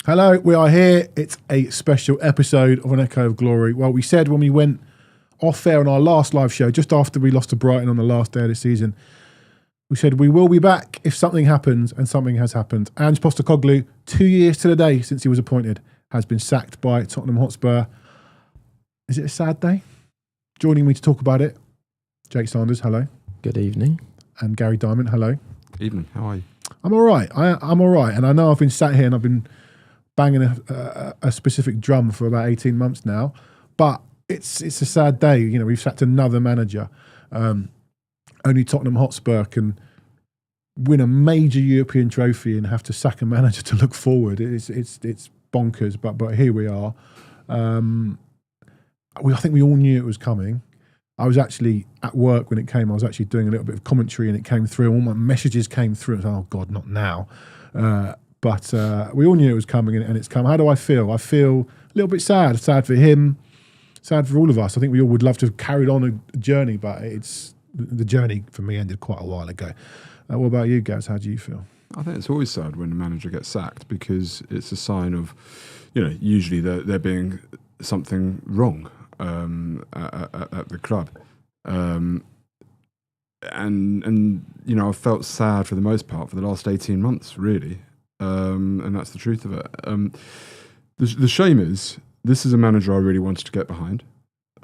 Hello, we are here. It's a special episode of An Echo of Glory. Well, we said when we went off air on our last live show, just after we lost to Brighton on the last day of the season, we said we will be back if something happens, and something has happened. Ange Postecoglou, 2 years to the day since he was appointed, has been sacked by Tottenham Hotspur. Is it a sad day? Joining me to talk about it, Jake Sanders, hello. Good evening. And Gary Diamond, hello. Evening, how are you? I'm all right. I'm all right. And I know I've been sat here and I've been banging a specific drum for about 18 months now, but it's a sad day. You know, we've sacked another manager. Only Tottenham Hotspur can win a major European trophy and have to sack a manager to look forward. It's bonkers, but here we are. I think we all knew it was coming. I was actually at work when it came. I was actually doing a little bit of commentary and it came through. All my messages came through. I was like, oh God, not now. But we all knew it was coming and it's come. How do I feel? I feel a little bit sad. Sad for him. Sad for all of us. I think we all would love to have carried on a journey, but the journey for me ended quite a while ago. What about you, Gaz? How do you feel? I think it's always sad when a manager gets sacked because it's a sign of, usually there being something wrong at the club. And I've felt sad for the most part for the last 18 months, really. And that's the truth of it. The shame is, this is a manager I really wanted to get behind.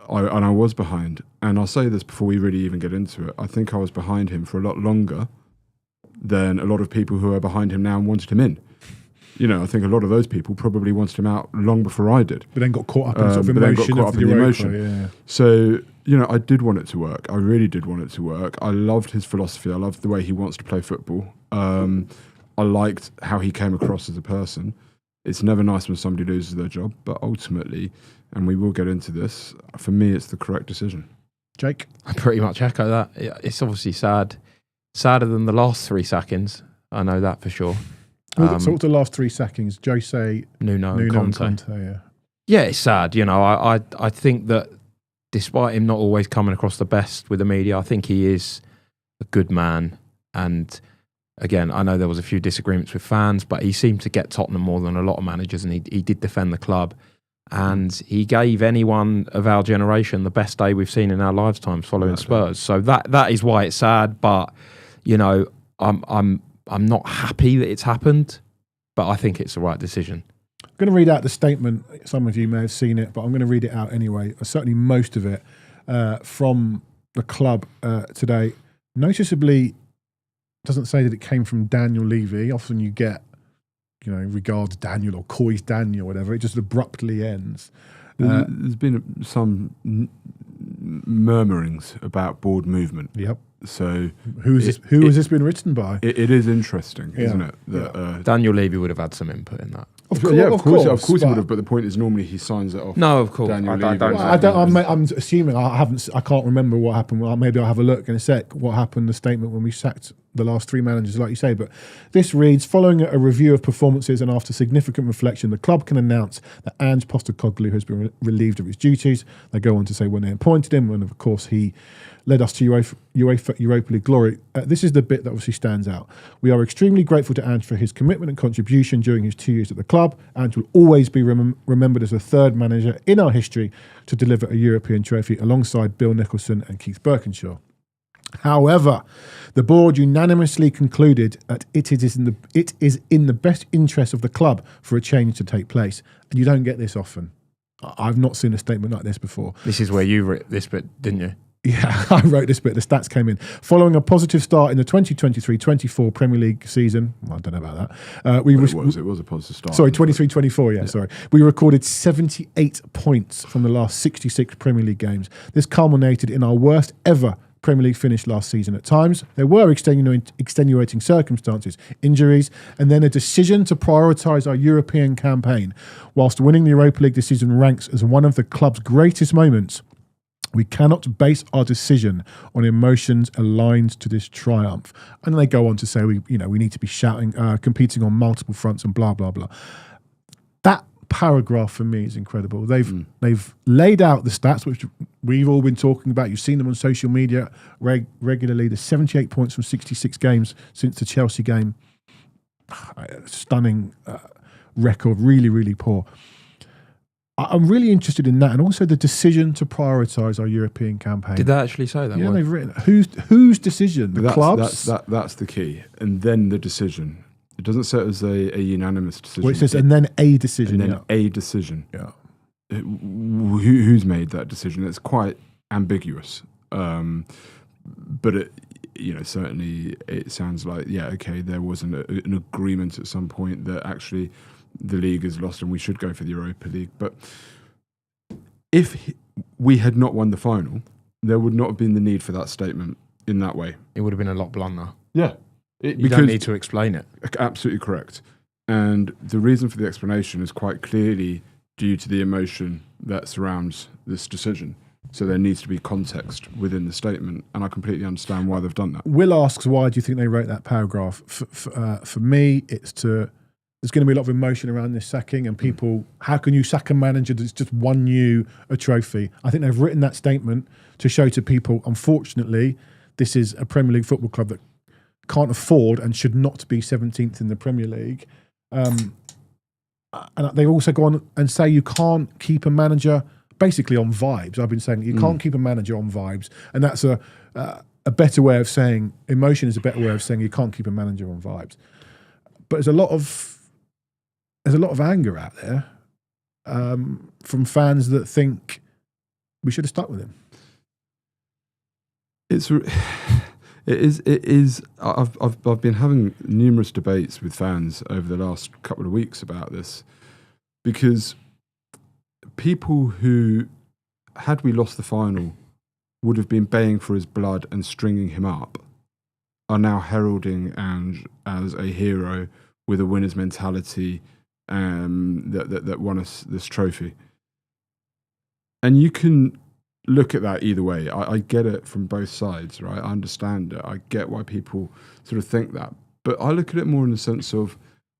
I was behind. And I'll say this before we really even get into it. I think I was behind him for a lot longer than a lot of people who are behind him now and wanted him in. I think a lot of those people probably wanted him out long before I did. But then got caught up in sort of emotion of the Europa. Yeah. So, I did want it to work. I really did want it to work. I loved his philosophy. I loved the way he wants to play football. I liked how he came across as a person. It's never nice when somebody loses their job, but ultimately, and we will get into this, for me, it's the correct decision. Jake? I pretty much echo that. It's obviously sad. Sadder than the last three sackings. I know that for sure. So what's the last three sackings? Jose, Nuno and Conte. Yeah. Yeah, it's sad. I think that despite him not always coming across the best with the media, I think he is a good man. And again, I know there was a few disagreements with fans, but he seemed to get Tottenham more than a lot of managers, and he did defend the club. And he gave anyone of our generation the best day we've seen in our lifetimes following Spurs. So that is why it's sad. But I'm not happy that it's happened, but I think it's the right decision. I'm going to read out the statement. Some of you may have seen it, but I'm going to read it out anyway. Certainly most of it from the club today. Noticeably, doesn't say that it came from Daniel Levy. Often you get, regards Daniel or Coy's Daniel, whatever. It just abruptly ends. There's been some murmurings about board movement. Yep. So who has this been written by? It is interesting, isn't it? That, Daniel Levy would have had some input in that. Of course he would have. But the point is, normally he signs it off. No, of course. Daniel I Levy. don't. I'm assuming I can't remember what happened. Well, maybe I'll have a look in a sec. What happened? The statement when we sacked the last three managers, like you say. But this reads: following a review of performances and after significant reflection, the club can announce that Ange Postecoglou has been relieved of his duties. They go on to say when they appointed him, and of course he led us to Europa League glory. This is the bit that obviously stands out. We are extremely grateful to Ange for his commitment and contribution during his 2 years at the club. Ange will always be remembered as the third manager in our history to deliver a European trophy alongside Bill Nicholson and Keith Birkinshaw. However, the board unanimously concluded that it is in the best interest of the club for a change to take place. And you don't get this often. I've not seen a statement like this before. This is where you wrote this bit, didn't you? Yeah, I wrote this bit. The stats came in. Following a positive start in the 2023-24 Premier League season, I don't know about that. It was a positive start. Sorry, 23-24, yeah, sorry. We recorded 78 points from the last 66 Premier League games. This culminated in our worst ever Premier League finish last season. At times, there were extenuating circumstances, injuries, and then a decision to prioritise our European campaign. Whilst winning the Europa League this season ranks as one of the club's greatest moments, we cannot base our decision on emotions aligned to this triumph. And they go on to say we need to be competing on multiple fronts and blah, blah, blah. That paragraph for me is incredible. They've laid out the stats, which we've all been talking about. You've seen them on social media regularly. The 78 points from 66 games since the Chelsea game. Stunning record, really, really poor. I'm really interested in that, and also the decision to prioritise our European campaign. Did they actually say that? Yeah, they've written whose decision? The clubs. That's the key, and then the decision. It doesn't say it as a unanimous decision. Well, it says and then a decision. And then a decision. Yeah. Who's made that decision? It's quite ambiguous, but it, certainly it sounds like there was an agreement at some point that actually the league is lost and we should go for the Europa League. But if we had not won the final, there would not have been the need for that statement in that way. It would have been a lot blunter. Yeah. You don't need to explain it. Absolutely correct. And the reason for the explanation is quite clearly due to the emotion that surrounds this decision. So there needs to be context within the statement, and I completely understand why they've done that. Will asks, why do you think they wrote that paragraph? For me, there's going to be a lot of emotion around this sacking, and people, how can you sack a manager that's just won you a trophy? I think they've written that statement to show to people, unfortunately, this is a Premier League football club that can't afford and should not be 17th in the Premier League. And they also go on and say you can't keep a manager basically on vibes. I've been saying you can't keep a manager on vibes, and that's a better way of saying, emotion is a better way of saying you can't keep a manager on vibes. But there's a lot of anger out there from fans that think we should have stuck with him. It is. I've been having numerous debates with fans over the last couple of weeks about this, because people who, had we lost the final, would have been baying for his blood and stringing him up, are now heralding Ange as a hero with a winner's mentality that won us this trophy. And you can look at that either way. I get it from both sides, right? I understand it. I get why people sort of think that. But I look at it more in the sense of,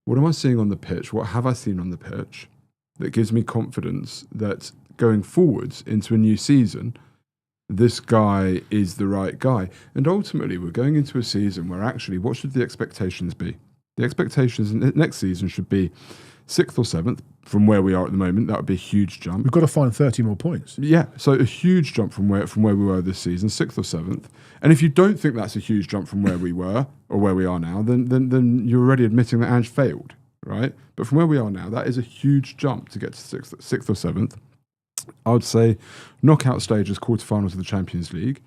what am I seeing on the pitch? What have I seen on the pitch that gives me confidence that going forwards into a new season, this guy is the right guy? And ultimately, we're going into a season where actually, what should the expectations be? The expectations next season should be 6th or 7th from where we are at the moment. That would be a huge jump. We've got to find 30 more points. Yeah, so a huge jump from where we were this season, 6th or 7th. And if you don't think that's a huge jump from where we were or where we are now, then you're already admitting that Ange failed, right? But from where we are now, that is a huge jump to get to 6th or 7th. I would say knockout stages, quarterfinals of the Champions League.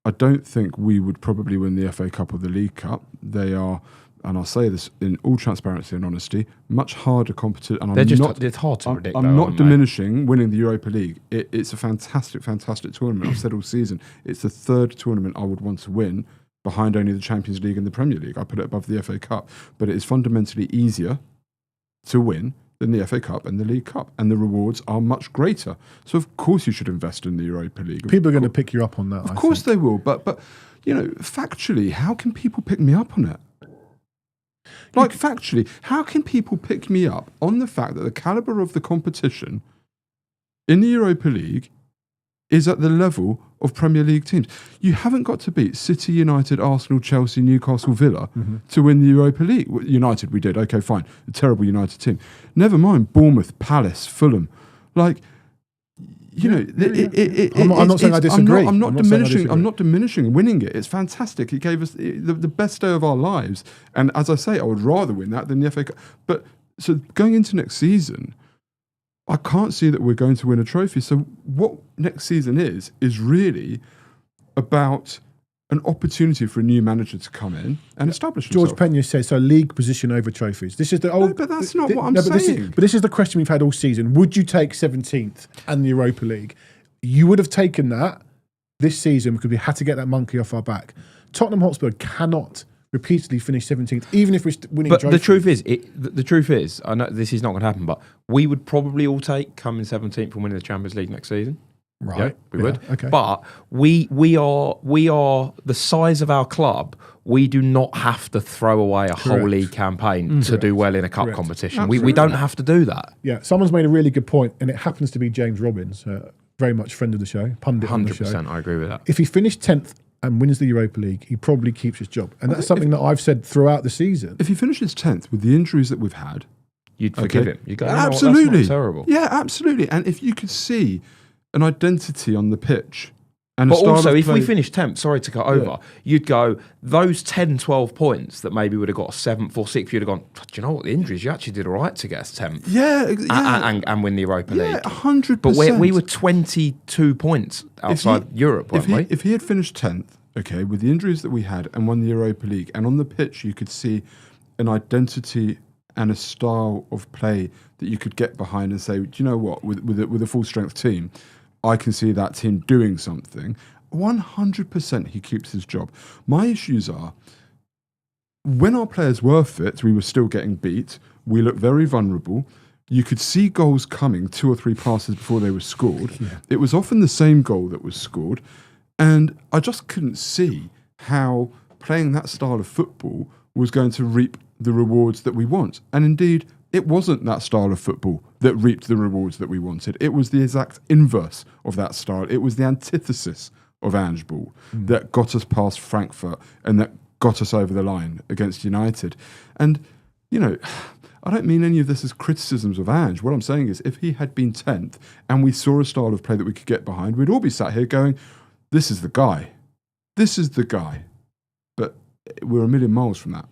I don't think we would probably win the FA Cup or the League Cup. They are, and I'll say this in all transparency and honesty, much harder competition. It's hard to predict. I'm not diminishing winning the Europa League. It's a fantastic, fantastic tournament. I've said all season, it's the third tournament I would want to win, behind only the Champions League and the Premier League. I put it above the FA Cup. But it is fundamentally easier to win than the FA Cup and the League Cup, and the rewards are much greater. So of course you should invest in the Europa League. People are going to pick you up on that. Of course they will, but factually, how can people pick me up on it? Like, factually, how can people pick me up on the fact that the calibre of the competition in the Europa League is at the level of Premier League teams? You haven't got to beat City, United, Arsenal, Chelsea, Newcastle, Villa to win the Europa League. United, we did. Okay, fine. A terrible United team. Never mind Bournemouth, Palace, Fulham. Like, I'm not saying I disagree. I'm not diminishing winning it. It's fantastic. It gave us the best day of our lives. And as I say, I would rather win that than the FA Cup. But so going into next season, I can't see that we're going to win a trophy. So what next season is really about an opportunity for a new manager to come in and establish himself. George Pena says, so league position over trophies. This is the old. No, but that's not what I'm saying. But this is the question we've had all season. Would you take 17th and the Europa League? You would have taken that this season because we had to get that monkey off our back. Tottenham Hotspur cannot repeatedly finish 17th, even if we're winning trophies. But the truth is, I know this is not going to happen, but we would probably all take coming 17th and winning the Champions League next season. Right. Yeah, we would. Okay. But we are the size of our club. We do not have to throw away a whole league campaign to do well in a cup competition. We don't have to do that. Yeah, someone's made a really good point, and it happens to be James Robbins, very much friend of the show, pundit on the show. 100%, I agree with that. If he finished 10th and wins the Europa League, he probably keeps his job. And that's something that I've said throughout the season. If he finishes 10th with the injuries that we've had, you'd forgive him. You go, absolutely, that's not terrible. Yeah, absolutely. And if you could see an identity on the pitch, and but also, if play, we finish 10th, sorry to cut over, you'd go, those 10, 12 points that maybe would have got 7th or 6th, you'd have gone, do you know what, the injuries, you actually did all right to get us 10th. And win the Europa League. Yeah, 100%. But we were 22 points outside Europe, weren't we? If he had finished 10th, okay, with the injuries that we had and won the Europa League, and on the pitch you could see an identity and a style of play that you could get behind and say, do you know what, with a full strength team, I can see that team doing something. 100% he keeps his job. My issues are, when our players were fit, we were still getting beat. We looked very vulnerable. You could see goals coming 2 or 3 passes before they were scored. Yeah. It was often the same goal that was scored. And I just couldn't see how playing that style of football was going to reap the rewards that we want. And indeed, it wasn't that style of football that reaped the rewards that we wanted. It was the exact inverse of that style. It was the antithesis of Ange ball that got us past Frankfurt and that got us over the line against United. And, you know, I don't mean any of this as criticisms of Ange. What I'm saying is, if he had been 10th and we saw a style of play that we could get behind, we'd all be sat here going, this is the guy. This is the guy. But we're a million miles from that.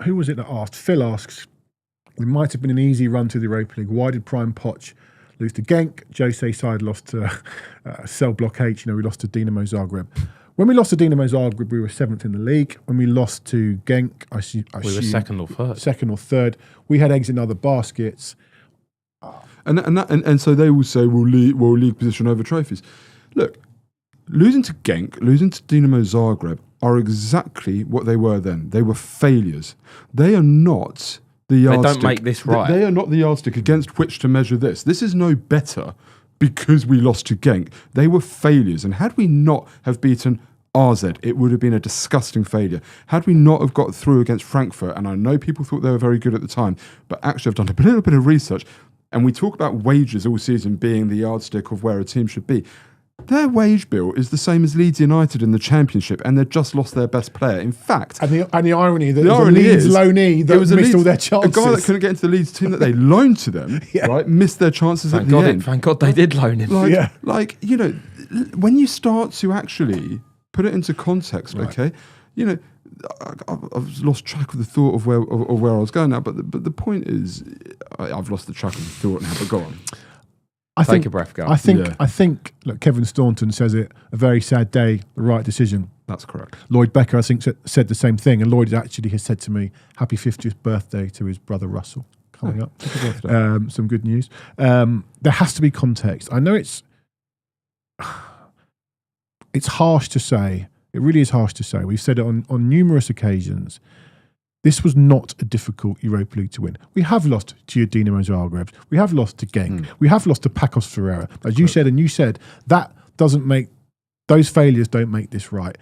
Who was it that asked? Phil asks, it might have been an easy run to the Europa League. Why did Prime Poch lose to Genk? Jose side lost to Cell Block H. We lost to Dinamo Zagreb. When we lost to Dinamo Zagreb, we were 7th in the league. When we lost to Genk, we were second or third. Second or third. We had eggs in other baskets. And so they will say, we'll league position over trophies. Look, losing to Genk, losing to Dinamo Zagreb are exactly what they were then. They were failures. They are not the yardstick. They don't make this right. They are not the yardstick against which to measure this. This is no better because we lost to Genk. They were failures. And had we not have beaten RZ, it would have been a disgusting failure. Had we not have got through against Frankfurt, and I know people thought they were very good at the time, but actually I've done a little bit of research, and we talk about wages all season being the yardstick of where a team should be. Their wage bill is the same as Leeds United in the Championship, and they've just lost their best player. In fact, and the irony that it was a Leeds loanee that missed all their chances. A guy that couldn't get into the Leeds team that they loaned to them, right, missed their chances at the end. Thank God they did loan him. When you start to actually put it into context, right. Okay, I've lost track of the thought of where I was going now. But the point is, I've lost the track of the thought now. But go on. Take a breath, go. I think. Look, Kevin Staunton says it. A very sad day. The right decision. That's correct. Lloyd Becker, I think, said the same thing, and Lloyd actually has said to me, "Happy 50th birthday to his brother Russell coming up." Some good news. There has to be context. I know it's harsh to say. It really is harsh to say. We've said it on numerous occasions. This was not a difficult Europa League to win. We have lost to Dinamo Zagreb. We have lost to Genk. We have lost to Pacos Ferreira. As you said, that doesn't make, those failures don't make this right.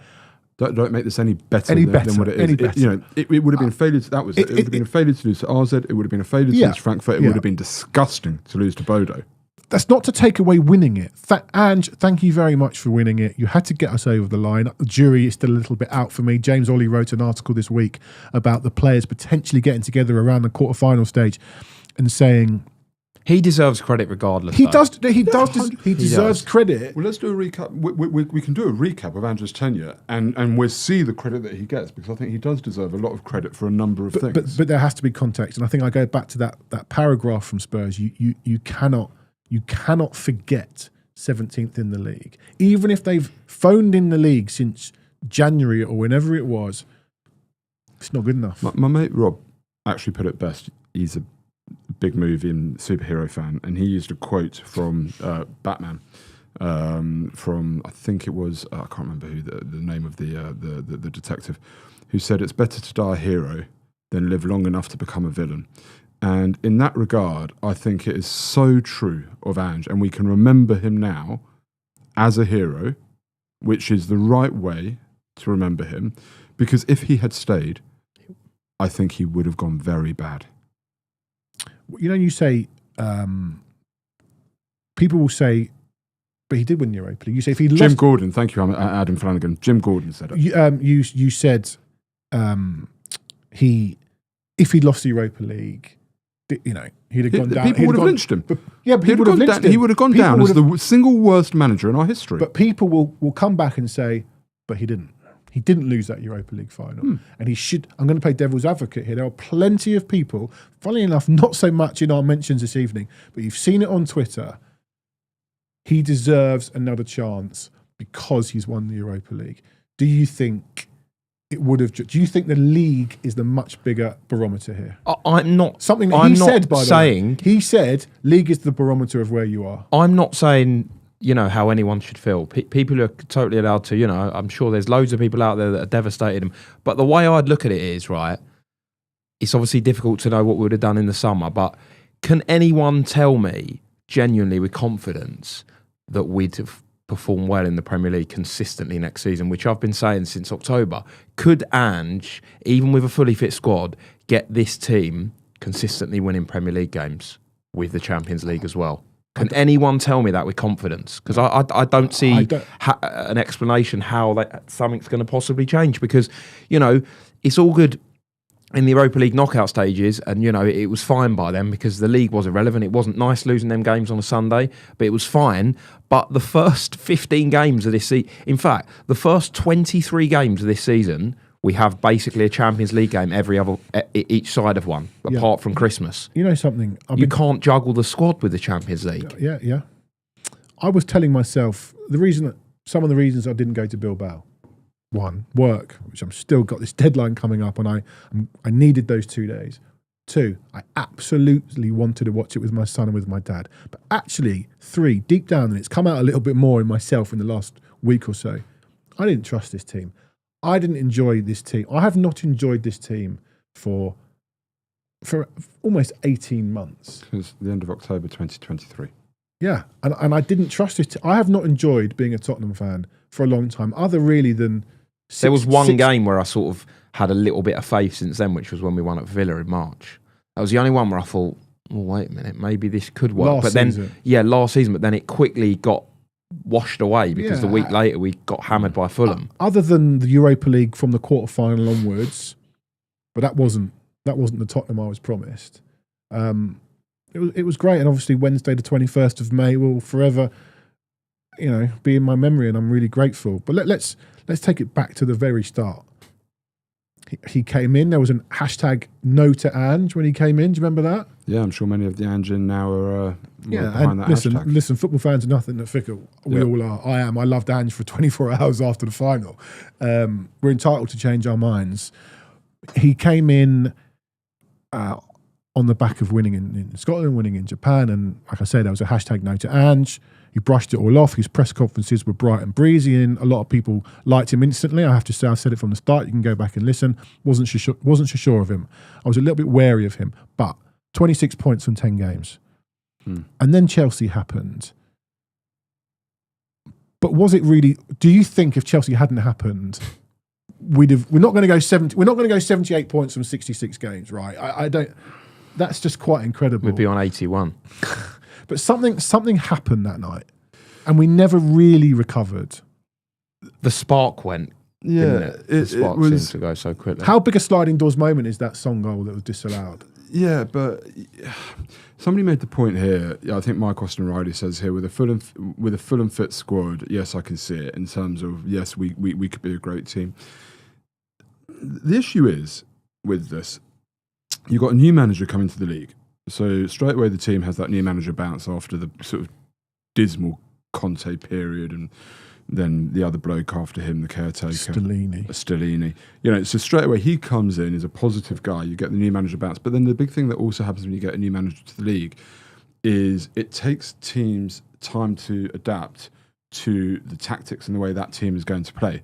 Don't make this any better than what it is. It would have been a failure. It would have been a failure to lose to RZ. It would have been a failure to lose to Frankfurt. It would have been disgusting to lose to Bodo. That's not to take away winning it. Ange, thank you very much for winning it. You had to get us over the line. The jury is still a little bit out for me. James Ollie wrote an article this week about the players potentially getting together around the quarterfinal stage and saying he deserves credit regardless. He deserves credit. Well, let's do a recap. We can do a recap of Ange's tenure and we'll see the credit that he gets, because I think he does deserve a lot of credit for a number of things. But there has to be context, and I think I go back to that paragraph from Spurs. You cannot forget 17th in the league. Even if they've phoned in the league since January or whenever it was, it's not good enough. My mate Rob actually put it best. He's a big movie and superhero fan, and he used a quote from Batman, from, I think it was, I can't remember who the name of the detective, who said, "It's better to die a hero than live long enough to become a villain." And in that regard, I think it is so true of Ange, and we can remember him now as a hero, which is the right way to remember him, because if he had stayed, I think he would have gone very bad. You say, people will say, but he did win the Europa League. You say if he lost... Jim Gordon, thank you, Adam Flanagan. Jim Gordon said it. You said if he lost the Europa League, you know, he'd have gone down. People would have lynched him. But people would have lynched him. He would have gone down as the single worst manager in our history. But people will come back and say, but he didn't. He didn't lose that Europa League final. And he should. I'm going to play devil's advocate here. There are plenty of people, funnily enough, not so much in our mentions this evening, but you've seen it on Twitter. He deserves another chance because he's won the Europa League. Do you think it would have? Do you think the league is the much bigger barometer here? I'm not. Something that I'm he not said, by saying, the way. He said league is the barometer of where you are. I'm not saying, you know, how anyone should feel. People are totally allowed to, you know, I'm sure there's loads of people out there that are devastated. But the way I'd look at it is, right, it's obviously difficult to know what we would have done in the summer, but can anyone tell me genuinely with confidence that we'd have performed well in the Premier League consistently next season, which I've been saying since October? Could Ange, even with a fully fit squad, get this team consistently winning Premier League games with the Champions League as well? Can anyone tell me that with confidence? Because I don't see an explanation how something's going to possibly change. Because, you know, it's all good in the Europa League knockout stages, and, you know, it was fine by them because the league was irrelevant. It wasn't nice losing them games on a Sunday, but it was fine. But the first 15 games of this season, in fact, the first 23 games of this season, we have basically a Champions League game each side of one, apart from Christmas. You know something? You can't juggle the squad with the Champions League. Yeah. I was telling myself some of the reasons I didn't go to Bilbao. One, work, which I'm still got this deadline coming up, and I needed those 2 days. Two, I absolutely wanted to watch it with my son and with my dad. But actually, three, deep down, and it's come out a little bit more in myself in the last week or so, I didn't trust this team. I didn't enjoy this team. I have not enjoyed this team for almost 18 months. It's the end of October 2023. Yeah, and I didn't trust this. I have not enjoyed being a Tottenham fan for a long time, other really than... There was one game where I sort of had a little bit of faith since then, which was when we won at Villa in March. That was the only one where I thought, oh, wait a minute, maybe this could work. Last season, but then it quickly got washed away because the week later we got hammered by Fulham. Other than the Europa League from the quarterfinal onwards, but that wasn't the Tottenham I was promised. It was great, and obviously Wednesday the 21st of May will forever, you know, be in my memory, and I'm really grateful. But let's take it back to the very start. He came in. There was an hashtag no to Ange when he came in. Do you remember that? Yeah, I'm sure many of the Ange now are behind that hashtag. Listen, football fans are nothing but fickle. We all are. I am. I loved Ange for 24 hours after the final. We're entitled to change our minds. He came in on the back of winning in Scotland, winning in Japan, and like I said, there was a hashtag no to Ange. He brushed it all off. His press conferences were bright and breezy, and a lot of people liked him instantly. I have to say, I said it from the start. You can go back and listen. Wasn't so sure of him. I was a little bit wary of him, but 26 points from 10 games. And then Chelsea happened. But was it really? Do you think if Chelsea hadn't happened, we're not going to go 70? We're not going to go 78 points from 66 games, right? I don't. That's just quite incredible. We'd be on 81. But something happened that night, and we never really recovered. The spark went. Yeah, didn't it? The spark seemed to go so quickly. How big a sliding doors moment is that Son goal that was disallowed? Yeah, but somebody made the point here. I think Mike Austin Riley says here, with a full and fit squad, yes, I can see it in terms of, yes, we could be a great team. The issue is with this, you've got a new manager coming to the league. So straight away the team has that new manager bounce after the sort of dismal Conte period, and then the other bloke after him, the caretaker. Stellini. You know, so straight away he comes in as a positive guy. You get the new manager bounce. But then the big thing that also happens when you get a new manager to the league is it takes teams time to adapt to the tactics and the way that team is going to play.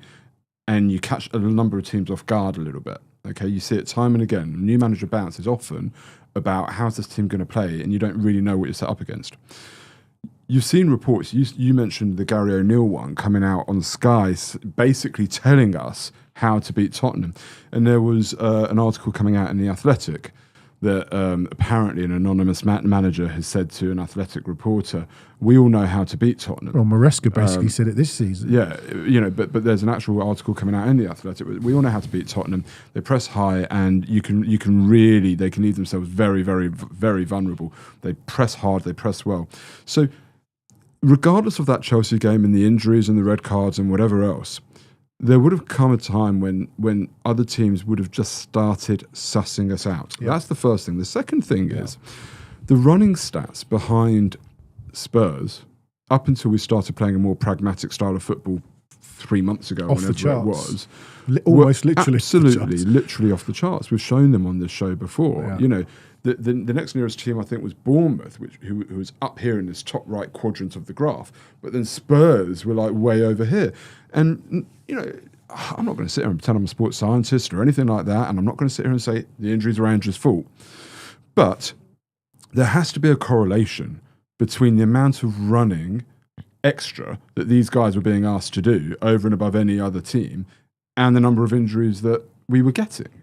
And you catch a number of teams off guard a little bit. Okay, you see it time and again. A new manager bounce is often about how's this team going to play, and you don't really know what you're set up against. You've seen reports, you mentioned the Gary O'Neill one coming out on Sky, basically telling us how to beat Tottenham. And there was an article coming out in The Athletic that apparently an anonymous manager has said to an Athletic reporter, we all know how to beat Tottenham. Well, Maresca basically said it this season. Yeah, but there's an actual article coming out in the Athletic. We all know how to beat Tottenham. They press high, and they can leave themselves very, very, very vulnerable. They press hard, they press well. So, regardless of that Chelsea game and the injuries and the red cards and whatever else, there would have come a time when other teams would have just started sussing us out. Yeah. That's the first thing. The second thing is the running stats behind Spurs up until we started playing a more pragmatic style of football 3 months ago, off the charts. It was. Almost literally. Absolutely, literally off the charts. We've shown them on this show before. Yeah. You know, the next nearest team I think was Bournemouth, who was up here in this top right quadrant of the graph. But then Spurs were like way over here. And, you know, I'm not going to sit here and pretend I'm a sports scientist or anything like that. And I'm not going to sit here and say the injuries are Ange's fault. But there has to be a correlation between the amount of running extra that these guys were being asked to do over and above any other team and the number of injuries that we were getting.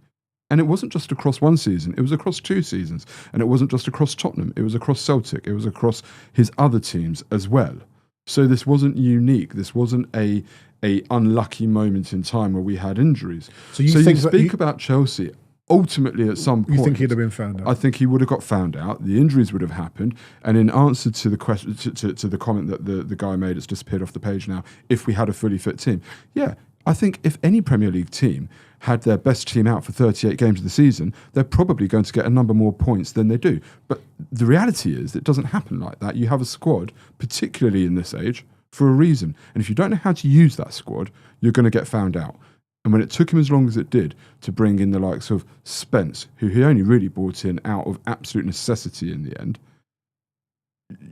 And it wasn't just across one season, it was across 2 seasons. And it wasn't just across Tottenham, it was across Celtic, it was across his other teams as well. So this wasn't unique. This wasn't a unlucky moment in time where we had injuries. So you speak about Chelsea. Ultimately, at some point, you think he'd have been found out? I think he would have got found out. The injuries would have happened, and in answer to the question, to the comment that the guy made, it's disappeared off the page now. If we had a fully fit team, yeah, I think if any Premier League team had their best team out for 38 games of the season, they're probably going to get a number more points than they do. But the reality is, it doesn't happen like that. You have a squad, particularly in this age, for a reason, and if you don't know how to use that squad, you're going to get found out. And when it took him as long as it did to bring in the likes of Spence, who he only really brought in out of absolute necessity in the end,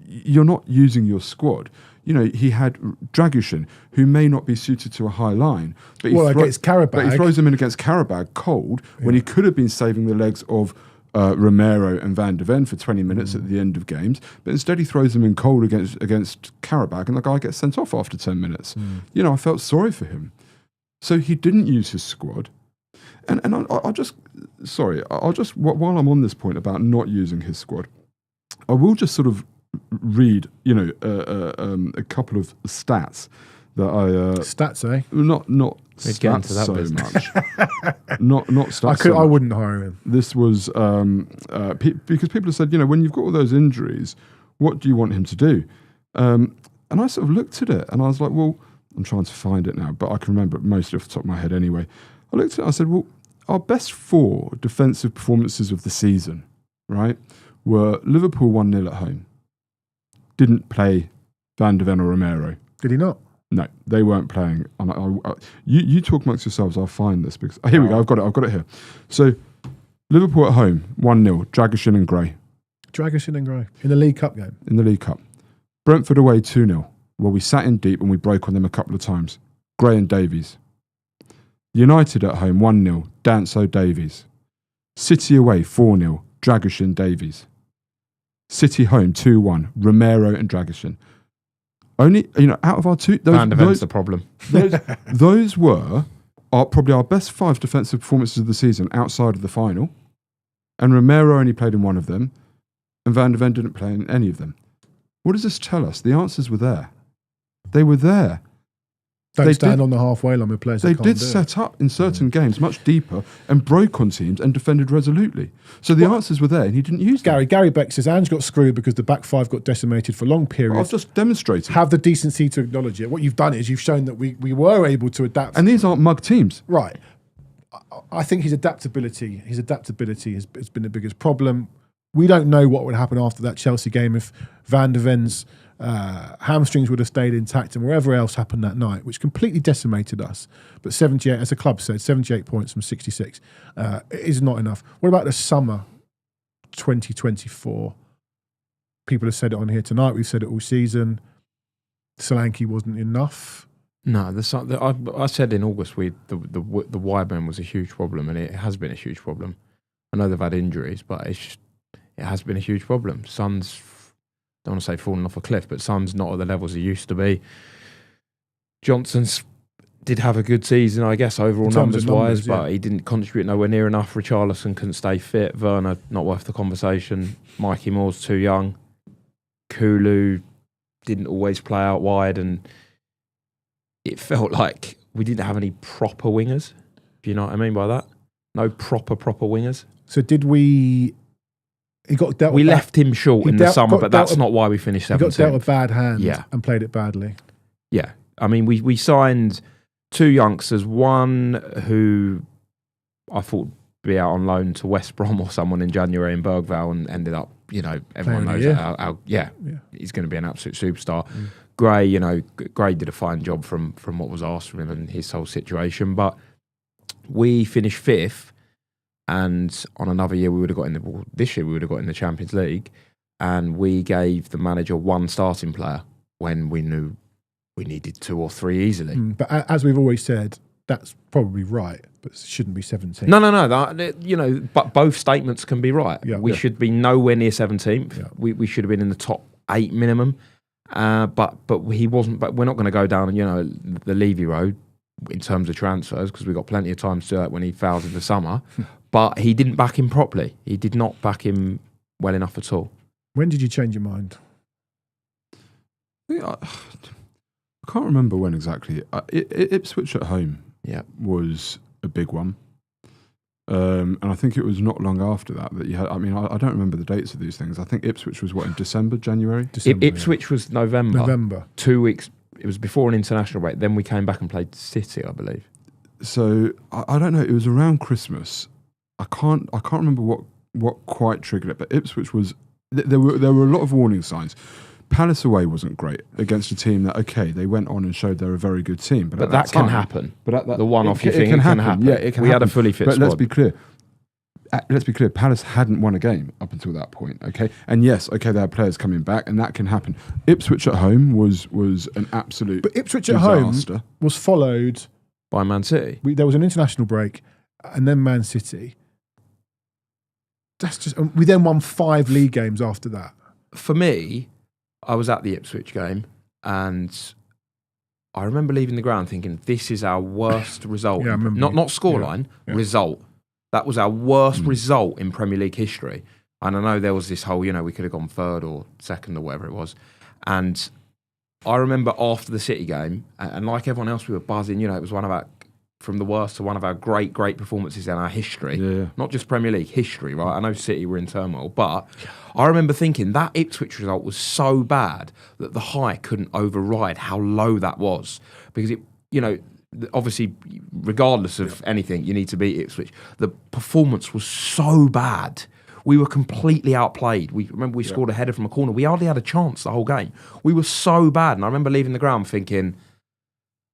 you're not using your squad. You know, he had Dragushin, who may not be suited to a high line, but against Karabag. But he throws him in against Karabag cold when he could have been saving the legs of Romero and Van de Ven for 20 minutes at the end of games, but instead he throws him in cold against Karabag, and the guy gets sent off after 10 minutes. You know, I felt sorry for him. So he didn't use his squad. And I'll just, while I'm on this point about not using his squad, I will just sort of read, you know, a couple of stats that I... stats, eh? Not We'd get into stats that so business. much. not stats I wouldn't hire him. This was, because people have said, you know, when you've got all those injuries, what do you want him to do? And I sort of looked at it and I was like, well, I'm trying to find it now, but I can remember it mostly off the top of my head anyway. I looked at it and I said, well, our best 4 defensive performances of the season, right, were Liverpool 1-0 at home. Didn't play Van de Ven or Romero. Did he not? No, they weren't playing. And you talk amongst yourselves, I'll find this. Because here we go, I've got it here. So, Liverpool at home, 1-0, Dragushin and Gray. Dragushin and Gray. In the League Cup game? In the League Cup. Brentford away, 2-0. Well, we sat in deep and we broke on them a couple of times. Gray and Davies. United at home, 1-0, Danso Davies. City away, 4-0, Dragushin Davies. City home, 2-1, Romero and Dragushin. Only, you know, out of our 2... Van de Ven's the problem. Those were probably our best 5 defensive performances of the season outside of the final. And Romero only played in one of them. And Van de Ven didn't play in any of them. What does this tell us? The answers were there. They were there. Don't stand on the halfway line with players. They did set up in certain games much deeper and broke on teams and defended resolutely. So the answers were there and he didn't use them. Gary Beck says Ange got screwed because the back 5 got decimated for long periods. I've just demonstrated. Have the decency to acknowledge it. What you've done is you've shown that we were able to adapt. And these aren't mug teams. Right. I think his adaptability has been the biggest problem. We don't know what would happen after that Chelsea game if Van de Ven's hamstrings would have stayed intact and wherever else happened that night, which completely decimated us. But 78, as the club said, 78 points from 66 is not enough. What about the summer 2024? People have said it on here tonight. We've said it all season. Solanke wasn't enough. No, I said in August the wide man was a huge problem, and it has been a huge problem. I know they've had injuries, but it has been a huge problem. Son's, don't want to say falling off a cliff, but Son's not at the levels he used to be. Johnson's did have a good season, I guess, overall In terms of numbers-wise, numbers, but he didn't contribute nowhere near enough. Richarlison couldn't stay fit. Werner, not worth the conversation. Mikey Moore's too young. Kulu didn't always play out wide, and it felt like we didn't have any proper wingers. Do you know what I mean by that? No proper wingers. So did we... He got dealt We with left him short in the summer, but that's not why we finished 17th. He got dealt a bad hand and played it badly. Yeah. I mean, we signed 2 youngsters, one who I thought would be out on loan to West Brom or someone in January in Bergvale, and ended up, everyone knows how he's going to be an absolute superstar. Gray, Gray did a fine job from what was asked from him and his whole situation, but we finished 5th, and on another year this year we would have got in the Champions League, and we gave the manager 1 starting player when we knew we needed 2 or 3 easily. But as we've always said, that's probably right, but it shouldn't be 17. No. But both statements can be right. Yeah, we should be nowhere near 17th. Yeah. We should have been in the top 8 minimum. But he wasn't. But we're not going to go down, the Levy road in terms of transfers, because we've got plenty of time to do that when he fouls in the summer. But he didn't back him properly. He did not back him well enough at all. When did you change your mind? I can't remember when exactly. Ipswich at home was a big one. And I think it was not long after that you had... I mean, I don't remember the dates of these things. I think Ipswich was, in December, January? Ipswich was November. 2 weeks. It was before an international break. Then we came back and played City, I believe. So, I don't know. It was around Christmas. I can't remember what quite triggered it, but Ipswich was... There were a lot of warning signs. Palace away wasn't great against a team that, they went on and showed they're a very good team. But that can happen. But the one-off it can happen. Yeah, it can we happen. had a fully fit but squad. Let's be clear. Palace hadn't won a game up until that point, And yes, they had players coming back, and that can happen. Ipswich at home was an absolute But Ipswich disaster. at home was followed... by Man City. There was an international break, and then Man City. We then won 5 league games after that. For me, I was at the Ipswich game, and I remember leaving the ground thinking, this is our worst result. Yeah, I remember. Not scoreline, result. That was our worst result in Premier League history. And I know there was this whole, we could have gone 3rd or 2nd or whatever it was. And I remember after the City game, and like everyone else, we were buzzing. It was one of our, from the worst to one of our great performances in our history. Yeah. Not just Premier League, history, right? I know City were in turmoil, but I remember thinking that Ipswich result was so bad that the high couldn't override how low that was. Because obviously, regardless of anything, you need to beat Ipswich. The performance was so bad. We were completely outplayed. We scored a header from a corner. We hardly had a chance the whole game. We were so bad. And I remember leaving the ground thinking,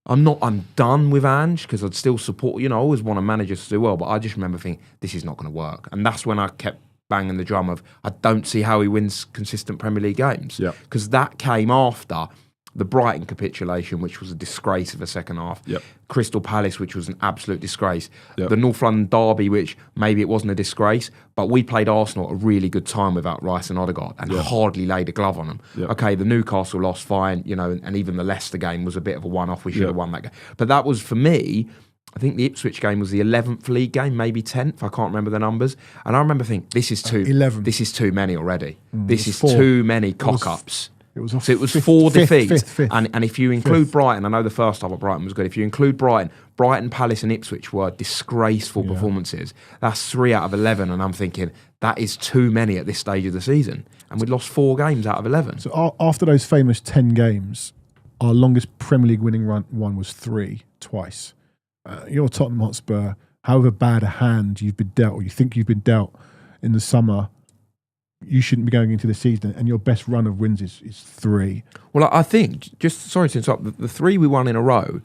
I'm done with Ange, because I'd still support, I always want a manager to do well, but I just remember thinking, this is not going to work. And that's when I kept banging the drum of, I don't see how he wins consistent Premier League games. Because that came after the Brighton capitulation, which was a disgrace of a second half. Crystal Palace, which was an absolute disgrace. The North London derby, which maybe it wasn't a disgrace, but we played Arsenal at a really good time without Rice and Odegaard and hardly laid a glove on them. Okay, the Newcastle loss, fine, and even the Leicester game was a bit of a one-off. We should have won that game. But that was, for me, I think the Ipswich game was the 11th league game, maybe 10th. I can't remember the numbers. And I remember thinking, this is too 11. This is too many already. This is too many cock-ups. It was 4 defeats. Fifth. And if you include Brighton, I know the first half of Brighton was good. If you include Brighton, Palace and Ipswich were disgraceful performances. That's 3 out of 11. And I'm thinking, that is too many at this stage of the season. And we'd lost 4 games out of 11. So after those famous 10 games, our longest Premier League winning one was 3, twice. You're Tottenham Hotspur, however bad a hand you've been dealt, or you think you've been dealt in the summer, you shouldn't be going into the season, and your best run of wins is 3. Well, I think, just sorry to interrupt, the 3 we won in a row,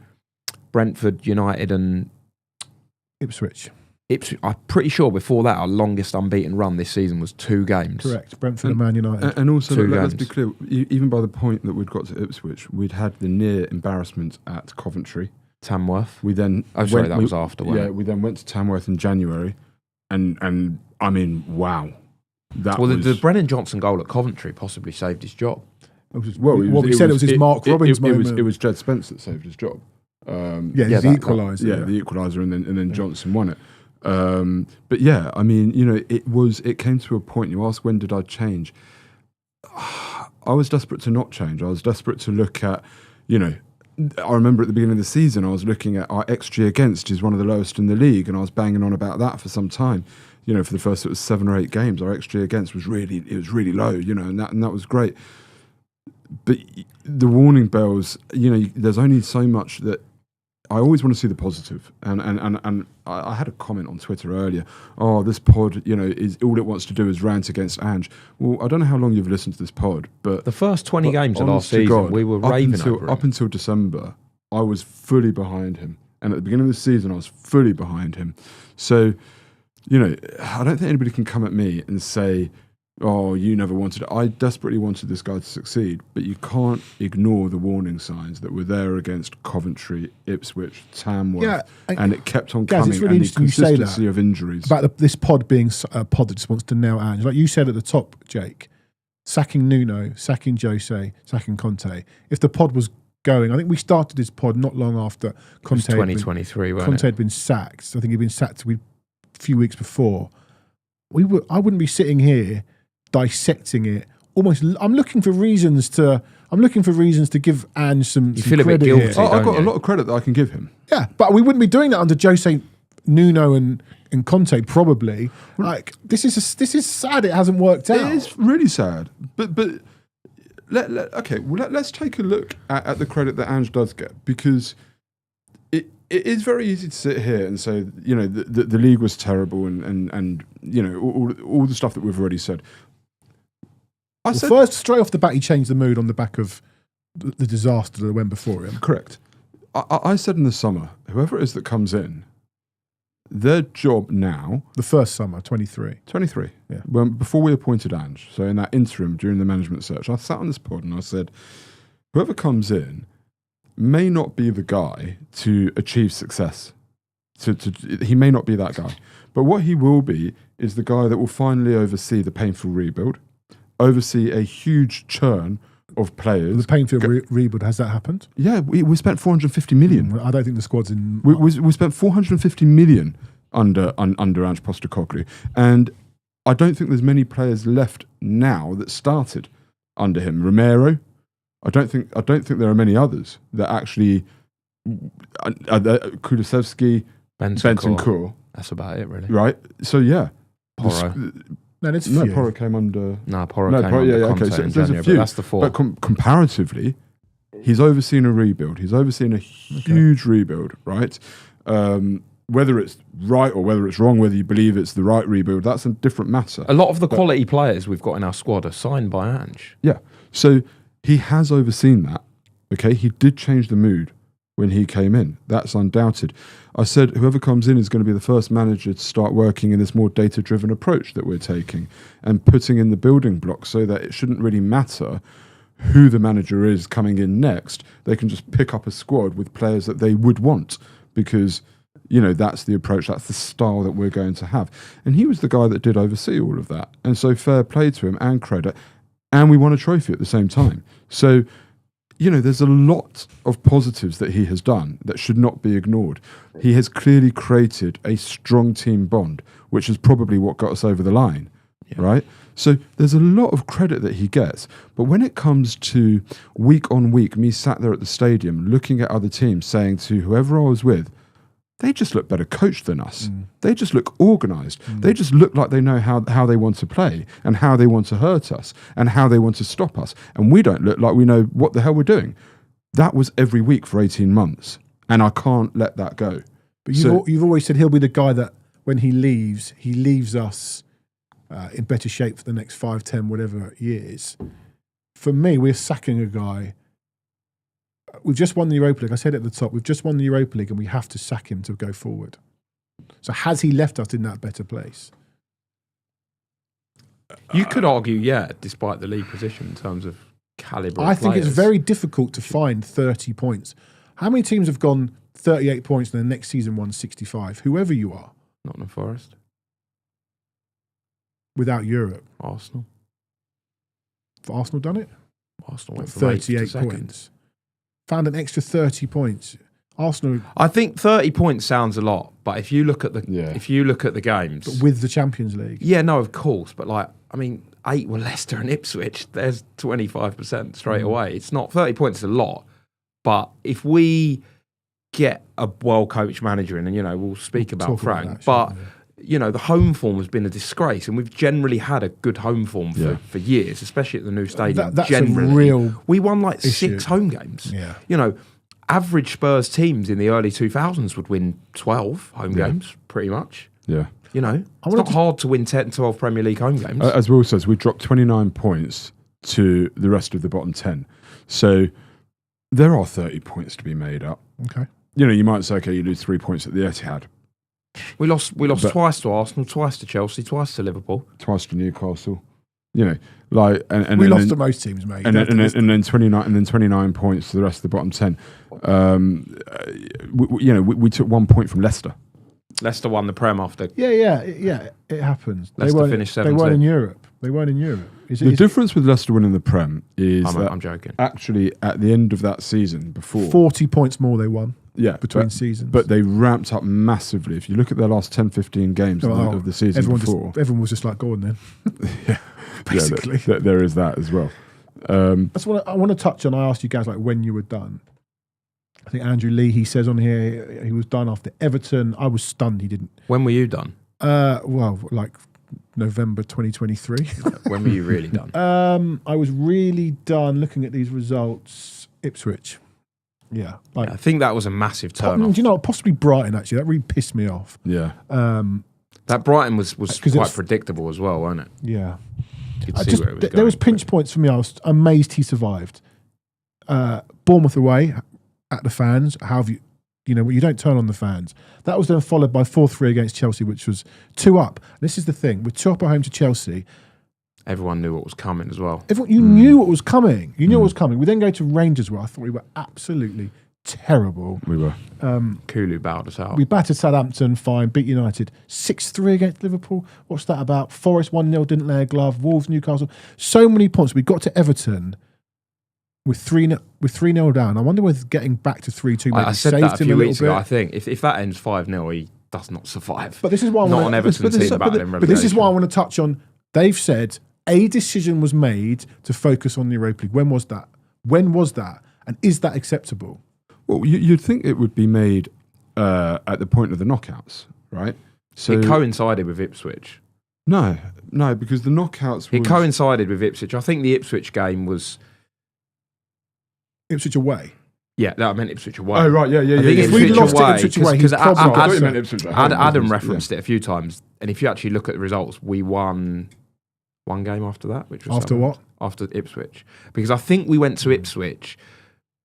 Brentford, United and Ipswich. I'm pretty sure before that our longest unbeaten run this season was 2 games. Correct, Brentford and Man United. And also, 2 let's games. be clear, even by the point that we'd got to Ipswich, we'd had the near embarrassment at Coventry. Tamworth. We then... was after, wasn't it? we then went to Tamworth in January, and I mean, wow. The Brennan Johnson goal at Coventry possibly saved his job. We said it was his Mark Robbins moment. It was Jed Spence that saved his job. Yeah, the equaliser. Yeah, the equaliser, and then Johnson won it. But yeah, I mean, you know, it came to a point. You ask, when did I change? I was desperate to not change. I was desperate to look at, you know, I remember at the beginning of the season, I was looking at our XG against is one of the lowest in the league, and I was banging on about that for some time. You know, for the first, it was 7 or 8 games, our XG against was really low, you know, and that was great. But the warning bells, you know, there's only so much that I always want to see the positive. And I had a comment on Twitter earlier. Oh, this pod, you know, is all it wants to do is rant against Ange. Well, I don't know how long you've listened to this pod, but the first 20 games of last season, we were raving over him. Up until December, I was fully behind him. And at the beginning of the season, I was fully behind him. So, you know, I don't think anybody can come at me and say, oh, you never wanted it. I desperately wanted this guy to succeed, but you can't ignore the warning signs that were there against Coventry, Ipswich, Tamworth, and it kept on coming. It's really and the interesting you say consistency that of injuries. about this pod being a pod that just wants to nail Ange. Like you said at the top, Jake, sacking Nuno, sacking Jose, sacking Conte. If the pod was going, I think we started this pod not long after Conte 2023, Conte had been sacked. I think he'd been sacked a few weeks before. I wouldn't be sitting here dissecting it. Almost, I'm looking for reasons to give Ange some. You feel a bit credit guilty. here. I've got a lot of credit that I can give him. Yeah, but we wouldn't be doing that under Jose, Nuno, and Conte probably. Like this is sad. It hasn't worked out. It is really sad. But let's take a look at the credit that Ange does get, because it is very easy to sit here and say, you know, the league was terrible and you know, all the stuff that we've already said. First, straight off the bat, he changed the mood on the back of the disaster that went before him. Correct. I said in the summer, whoever it is that comes in, their job now... The first summer, 23. 23. Yeah. Before we appointed Ange, so in that interim during the management search, I sat on this pod and I said, whoever comes in may not be the guy to achieve success. He may not be that guy. But what he will be is the guy that will finally oversee the painful rebuild, oversee a huge churn of players. The painful rebuild, has that happened? Yeah, we spent 450 million. I don't think the squad's in... We spent 450 million under Ange Postecoglou. And I don't think there's many players left now that started under him. Romero, I don't think there are many others that actually... Kulusevski, Bentancur. That's about it, really. Right? So, yeah. Porro. Porro came under... Porro came under Conte in January, but that's the four. But comparatively, he's overseen a rebuild. He's overseen a huge rebuild, right? Whether it's right or whether it's wrong, whether you believe it's the right rebuild, that's a different matter. A lot of the quality players we've got in our squad are signed by Ange. Yeah. So he has overseen that, okay? He did change the mood when he came in. That's undoubted. I said whoever comes in is going to be the first manager to start working in this more data-driven approach that we're taking and putting in the building blocks so that it shouldn't really matter who the manager is coming in next. They can just pick up a squad with players that they would want because, you know, that's the approach, that's the style that we're going to have. And he was the guy that did oversee all of that. And so fair play to him and credit. And we won a trophy at the same time. So, you know, there's a lot of positives that he has done that should not be ignored. He has clearly created a strong team bond, which is probably what got us over the line, right? So there's a lot of credit that he gets. But when it comes to week on week, me sat there at the stadium looking at other teams saying to whoever I was with, they just look better coached than us. They just look organised. They just look like they know how they want to play and how they want to hurt us and how they want to stop us. And we don't look like we know what the hell we're doing. That was every week for 18 months. And I can't let that go. But you've always said he'll be the guy that when he leaves us in better shape for the next 5, 10, whatever years. For me, we're sacking a guy. We've just won the Europa League. I said at the top, we've just won the Europa League and we have to sack him to go forward. So has he left us in that better place? You could argue, despite the league position in terms of calibre of I think players. it's very difficult to find 30 points. How many teams have gone 38 points and the next season won 65? Whoever you are. Nottingham Forest. Without Europe. Arsenal. Have Arsenal done it? Arsenal went from 38 8th to 2nd. points. Found an extra 30 points. Arsenal I think 30 points sounds a lot, but if you look at the games with the Champions League. yeah, no, of course, but 8 were Leicester and Ipswich. There's 25% straight away. It's not 30 points is a lot, but if we get a well-coached manager in, and we'll speak about Frank, but the home form has been a disgrace, and we've generally had a good home form for years, especially at the new stadium. That's generally, a real we won issue. 6 home games. Yeah. Average Spurs teams in the early 2000s would win 12 home games, pretty much. Yeah. It's not hard to win 10, 12 Premier League home games. As Will says, we dropped 29 points to the rest of the bottom 10. So there are 30 points to be made up. Okay. You might say, okay, you lose 3 points at the Etihad. We lost twice to Arsenal, twice to Chelsea, twice to Liverpool. Twice to Newcastle. We lost to most teams, mate. And then 29 points to the rest of the bottom 10. We took 1 point from Leicester. Leicester won the Prem after. Yeah. It happens. Leicester finished 17th. They weren't in Europe. The difference with Leicester winning the Prem is I'm joking. Actually, at the end of that season, before 40 points more they won. Yeah, between seasons. But they ramped up massively. If you look at their last 10, 15 games of the season everyone was just like, go on then. Yeah. Basically. There is that as well. That's what I want to touch on. I asked you guys when you were done. I think Andrew Lee, he says on here, he was done after Everton. I was stunned he didn't. When were you done? November 2023. When were you really done? I was really done looking at these results. Ipswich. Yeah. I think that was a massive turn off. Do you know, possibly Brighton, actually. That really pissed me off. Yeah. That Brighton was quite predictable as well, wasn't it? Yeah. You could see where it was going. There was pinch points for me. I was amazed he survived. Bournemouth away at the fans. How have you don't turn on the fans. That was then followed by 4-3 against Chelsea, which was 2 up. This is the thing. With 2 up at home to Chelsea, everyone knew what was coming as well. You knew what was coming. You knew what was coming. We then go to Rangers, where I thought we were absolutely terrible. We were. Kulu bowed us out. We battered Southampton, fine. Beat United 6-3 against Liverpool. What's that about? Forest 1-0, didn't lay a glove. Wolves, Newcastle. So many points. We got to Everton with 3-0 down. I wonder whether getting back to 3-2 maybe I said saved that a him few a little weeks bit. ago. I think if that ends 5-0, he does not survive. But this is why not on Everton team battling relegation. But this is why I want to touch on. They've said a decision was made to focus on the Europa League. When was that? And is that acceptable? Well, you'd think it would be made at the point of the knockouts, right? So it coincided with Ipswich. No, because the knockouts. It coincided with Ipswich. I think the Ipswich game was Ipswich away. Yeah, I meant Ipswich away. Oh right, yeah. I think if we lost to Ipswich away, because Adam referenced referenced it a few times, and if you actually look at the results, we won one game after that, which was after what? After Ipswich, because I think we went to Ipswich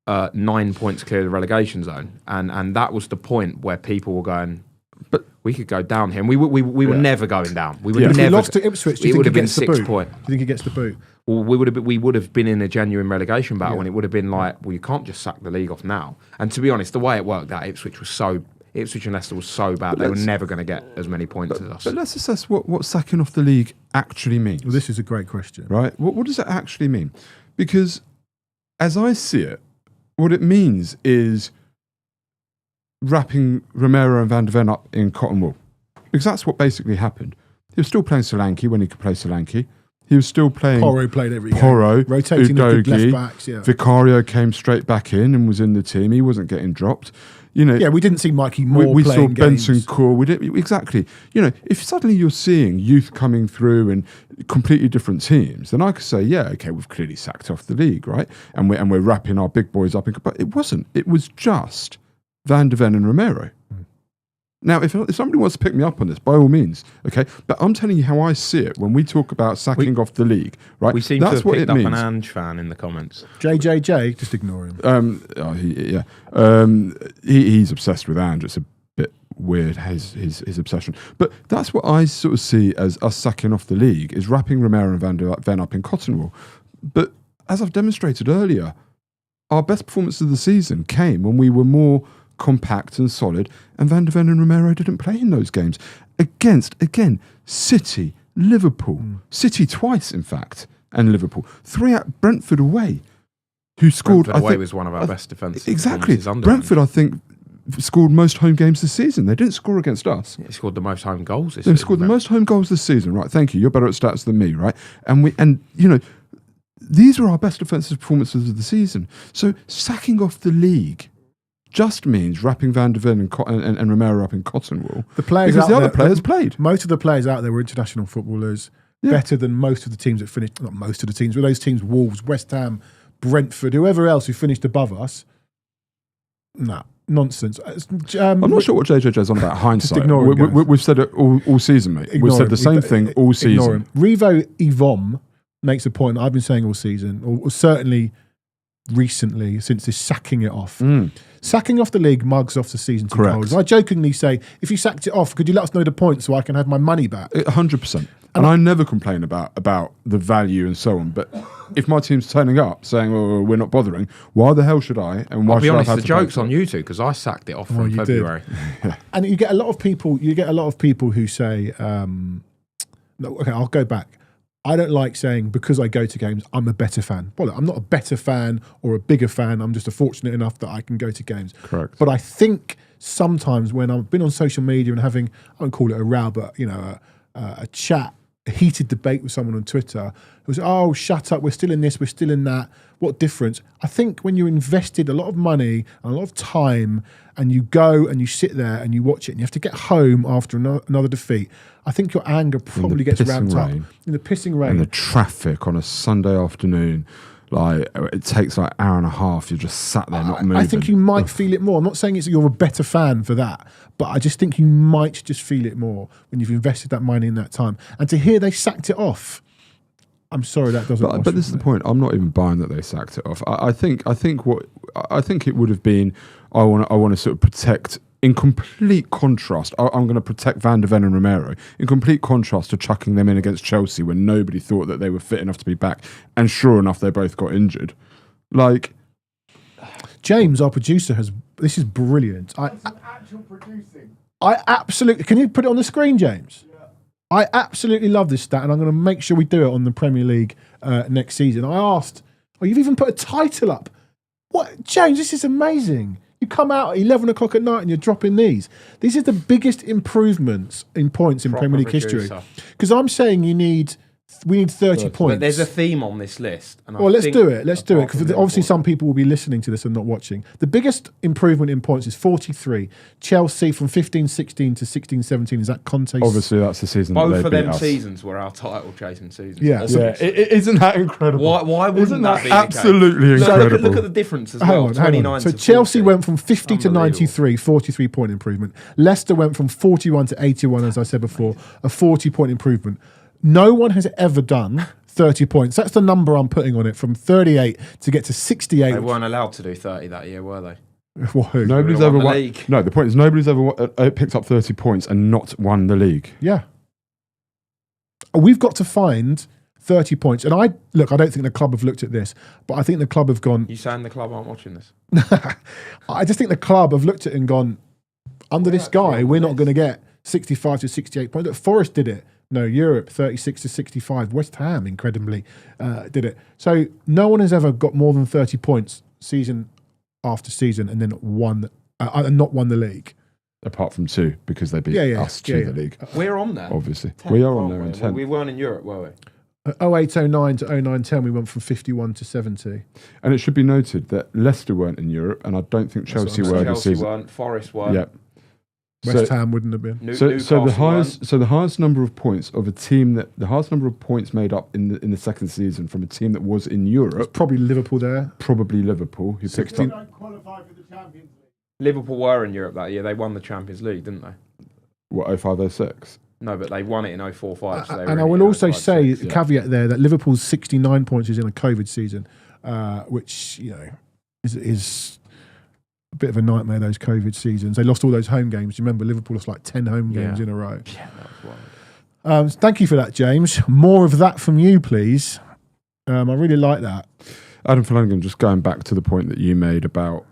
9 points clear of the relegation zone, and that was the point where people were going, but we could go down here, and we were never going down. We would never. If we lost to Ipswich, do you think he gets the boot? Do you think he gets the boot? Well, we would have been in a genuine relegation battle, and it would have been like, well, you can't just sack the league off now. And to be honest, the way it worked out, Ipswich and Leicester was so bad, they were never going to get as many points as us. But let's assess what sacking off the league actually means. Well, this is a great question. Right? What does it actually mean? Because as I see it, what it means is wrapping Romero and Van de Ven up in cotton wool. Because that's what basically happened. He was still playing Solanke when he could play Solanke. He was still playing... Porro played every game. Rotating the good left backs, yeah. Vicario came straight back in and was in the team. He wasn't getting dropped. We didn't see Mikey Moore we playing saw Benson Core. Exactly. If suddenly you're seeing youth coming through and completely different teams, then I could say, yeah, okay, we've clearly sacked off the league, right? And we're wrapping our big boys up. But it wasn't. It was just Van de Ven and Romero. Now, if somebody wants to pick me up on this, by all means, okay? But I'm telling you how I see it when we talk about sacking off the league, right? We seem to have picked up an Ange fan in the comments. JJJ, just ignore him. He's obsessed with Ange. It's a bit weird, his obsession. But that's what I sort of see as us sacking off the league, is wrapping Romero and Van de Ven up in cotton wool. But as I've demonstrated earlier, our best performance of the season came when we were more compact and solid, and Van de Ven and Romero didn't play in those games against, again, City, Liverpool, City twice, in fact, and Liverpool. 3 at Brentford away, who scored. Brentford away was one of our best defensive exactly. performances under Brentford, I think, scored most home games this season. They didn't score against us. He scored the most home goals this They've season. scored the most home goals this season, right? Thank you. You're better at stats than me, right? And you know, these were our best defensive performances of the season. So sacking off the league just means wrapping Van der Ven and Romero up in cotton wool. The players because out the other there, players played. Most of the players out there were international footballers, better than most of the teams that finished. Not most of the teams, but those teams: Wolves, West Ham, Brentford, whoever else who finished above us. No, nonsense. I'm not sure what JJJ's on about hindsight. ignore him, guys. We've said it all season, mate. We've said the same thing all season. Revo Ivom makes a point that I've been saying all season, or certainly recently since this sacking it off. Sacking off the league mugs off the season ticket holders. I jokingly say, if you sacked it off, could you let us know the points so I can have my money back? 100%. And I never complain about the value and so on. But if my team's turning up saying, "Oh, we're not bothering," why the hell should I? And why I'll be should honest, I the joke's on you two because I sacked it off from you February. And you get a lot of people. You get a lot of people who say, "No, okay, I'll go back." I don't like saying because I go to games, I'm a better fan. Well, I'm not a better fan or a bigger fan. I'm just fortunate enough that I can go to games. Correct. But I think sometimes when I've been on social media and having, I won't call it a row, but a chat, a heated debate with someone on Twitter, it was, "Oh, shut up, we're still in this, we're still in that. What difference?" I think when you're invested a lot of money and a lot of time and you go and you sit there and you watch it and you have to get home after another defeat, I think your anger probably gets ramped up. In the pissing rain. And the traffic on a Sunday afternoon, like it takes like an hour and a half. You're just sat there not moving. I think you might feel it more. I'm not saying you're a better fan for that, but I just think you might just feel it more when you've invested that money in that time. And to hear they sacked it off, I'm sorry that doesn't. But this is the point. I'm not even buying that they sacked it off. I think it would have been. I want to sort of protect. In complete contrast, I'm going to protect Van der Ven and Romero. In complete contrast to chucking them in against Chelsea when nobody thought that they were fit enough to be back, and sure enough, they both got injured. Like James, our producer, has. This is brilliant. Actual producing. I absolutely. Can you put it on the screen, James? Yeah. I absolutely love this stat, and I'm going to make sure we do it on the Premier League next season. I asked. Oh, you've even put a title up. What, James? This is amazing. You come out at 11 o'clock at night and you're dropping these. These are the biggest improvements in points in Premier League history. Because I'm saying we need 30 points. But there's a theme on this list. And let's do it. Let's do it. Because obviously some people will be listening to this and not watching. The biggest improvement in points is 43. Chelsea from 15-16 to 16-17. Is that Conte's? Obviously, that's the season. Both that of they beat them us. seasons were our title chasing seasons. Yeah. Isn't that incredible? Why wouldn't that be absolutely the case? incredible? Look at the difference as Hang well. on. 29 So to Chelsea 40. went from 50 to 93, 43 point improvement. Leicester went from 41 to 81, as I said before, a 40 point improvement. No one has ever done 30 points. That's the number I'm putting on it, from 38 to get to 68. They weren't allowed to do 30 that year, were they? Who? Nobody's won ever the won. league. No, the point is nobody's ever picked up 30 points and not won the league. Yeah. We've got to find 30 points. And I don't think the club have looked at this, but I think the club have gone. You saying the club aren't watching this? I just think the club have looked at it and gone, under this guy, we're not going to get 65 to 68 points. Look, Forest did it. No, Europe, 36 to 65. West Ham, incredibly, did it. So no one has ever got more than 30 points season after season and then not won the league. Apart from two, because they beat us to the league. We're on there. Obviously. 10, We are on there in 10. We weren't in Europe, were we? 08-09 to 09-10, we went from 51 to 70. And it should be noted that Leicester weren't in Europe, and I don't think Chelsea were this Chelsea season. weren't, Forest weren't. Yep. West Ham wouldn't have been. So the highest number of points of a team the highest number of points made up in the second season from a team that was in Europe, Probably Liverpool there. probably Liverpool, who picked 16. up Don't qualify for the Champions League. Liverpool were in Europe that year. They won the Champions League, didn't they? what 05-06. No, but they won it in 04-05. So And I will also say, caveat there, that Liverpool's 69 points is in a COVID season, which, is a bit of a nightmare, those COVID seasons. They lost all those home games. You remember Liverpool lost like 10 home games in a row. Yeah, that was wild. Thank you for that, James. More of that from you, please. I really like that. Adam Flanagan, just going back to the point that you made about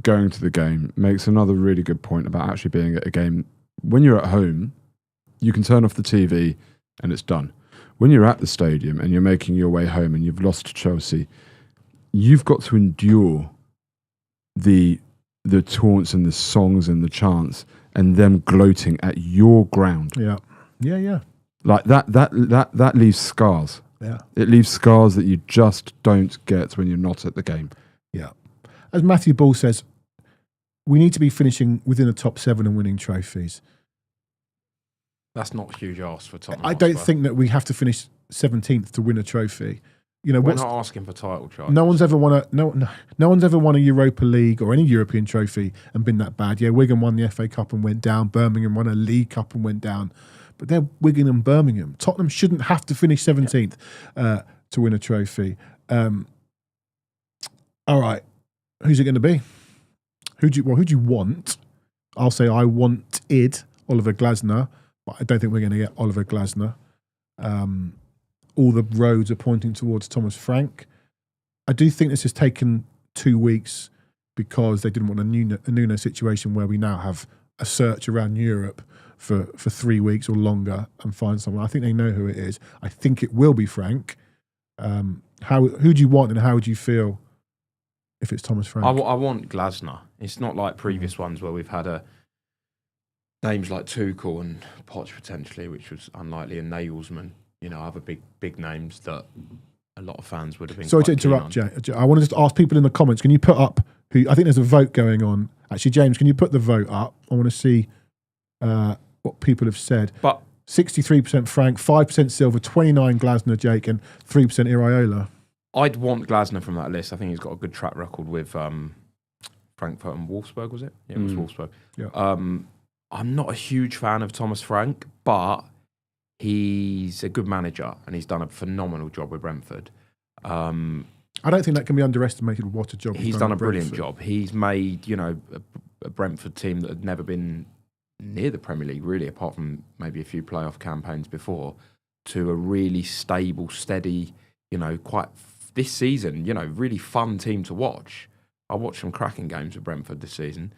going to the game, makes another really good point about actually being at a game. When you're at home, you can turn off the TV and it's done. When you're at the stadium and you're making your way home and you've lost to Chelsea, you've got to endure the the taunts and the songs and the chants and them gloating at your ground. Yeah. Like that leaves scars. Yeah. It leaves scars that you just don't get when you're not at the game. Yeah. As Matthew Ball says, we need to be finishing within the top 7 and winning trophies. That's not a huge ask for Tottenham. I don't think that we have to finish 17th to win a trophy. You know, we're not asking for title charges. No one's ever won a Europa League or any European trophy and been that bad. Yeah, Wigan won the FA Cup and went down. Birmingham won a League Cup and went down. But they're Wigan and Birmingham. Tottenham shouldn't have to finish 17th to win a trophy. All right, who's it going to be? Who do you want? I'll say I wanted Oliver Glasner, but I don't think we're going to get Oliver Glasner. All the roads are pointing towards Thomas Frank. I do think this has taken 2 weeks because they didn't want a Nuno situation where we now have a search around Europe for 3 weeks or longer and find someone. I think they know who it is. I think it will be Frank. Who do you want and how would you feel if it's Thomas Frank? I want Glasner. It's not like previous ones where we've had names like Tuchel and Poch potentially, which was unlikely, and Nagelsmann. You know, other big names that a lot of fans would have been. Sorry to interrupt, Jay. I want to just ask people in the comments, can you put up who, I think there's a vote going on. Actually, James, can you put the vote up? I want to see what people have said. But 63% Frank, 5% Silva, 29 Glasner, Jake, and 3% Iriola. I'd want Glasner from that list. I think he's got a good track record with Frankfurt and Wolfsburg, was it? Yeah, it was Wolfsburg. Yeah. I'm not a huge fan of Thomas Frank, but he's a good manager and he's done a phenomenal job with Brentford. I don't think that can be underestimated. What a job he's done a brilliant job. He's made, a Brentford team that had never been near the Premier League, really, apart from maybe a few playoff campaigns before, to a really stable, steady, this season, really fun team to watch. I watched some cracking games with Brentford this season.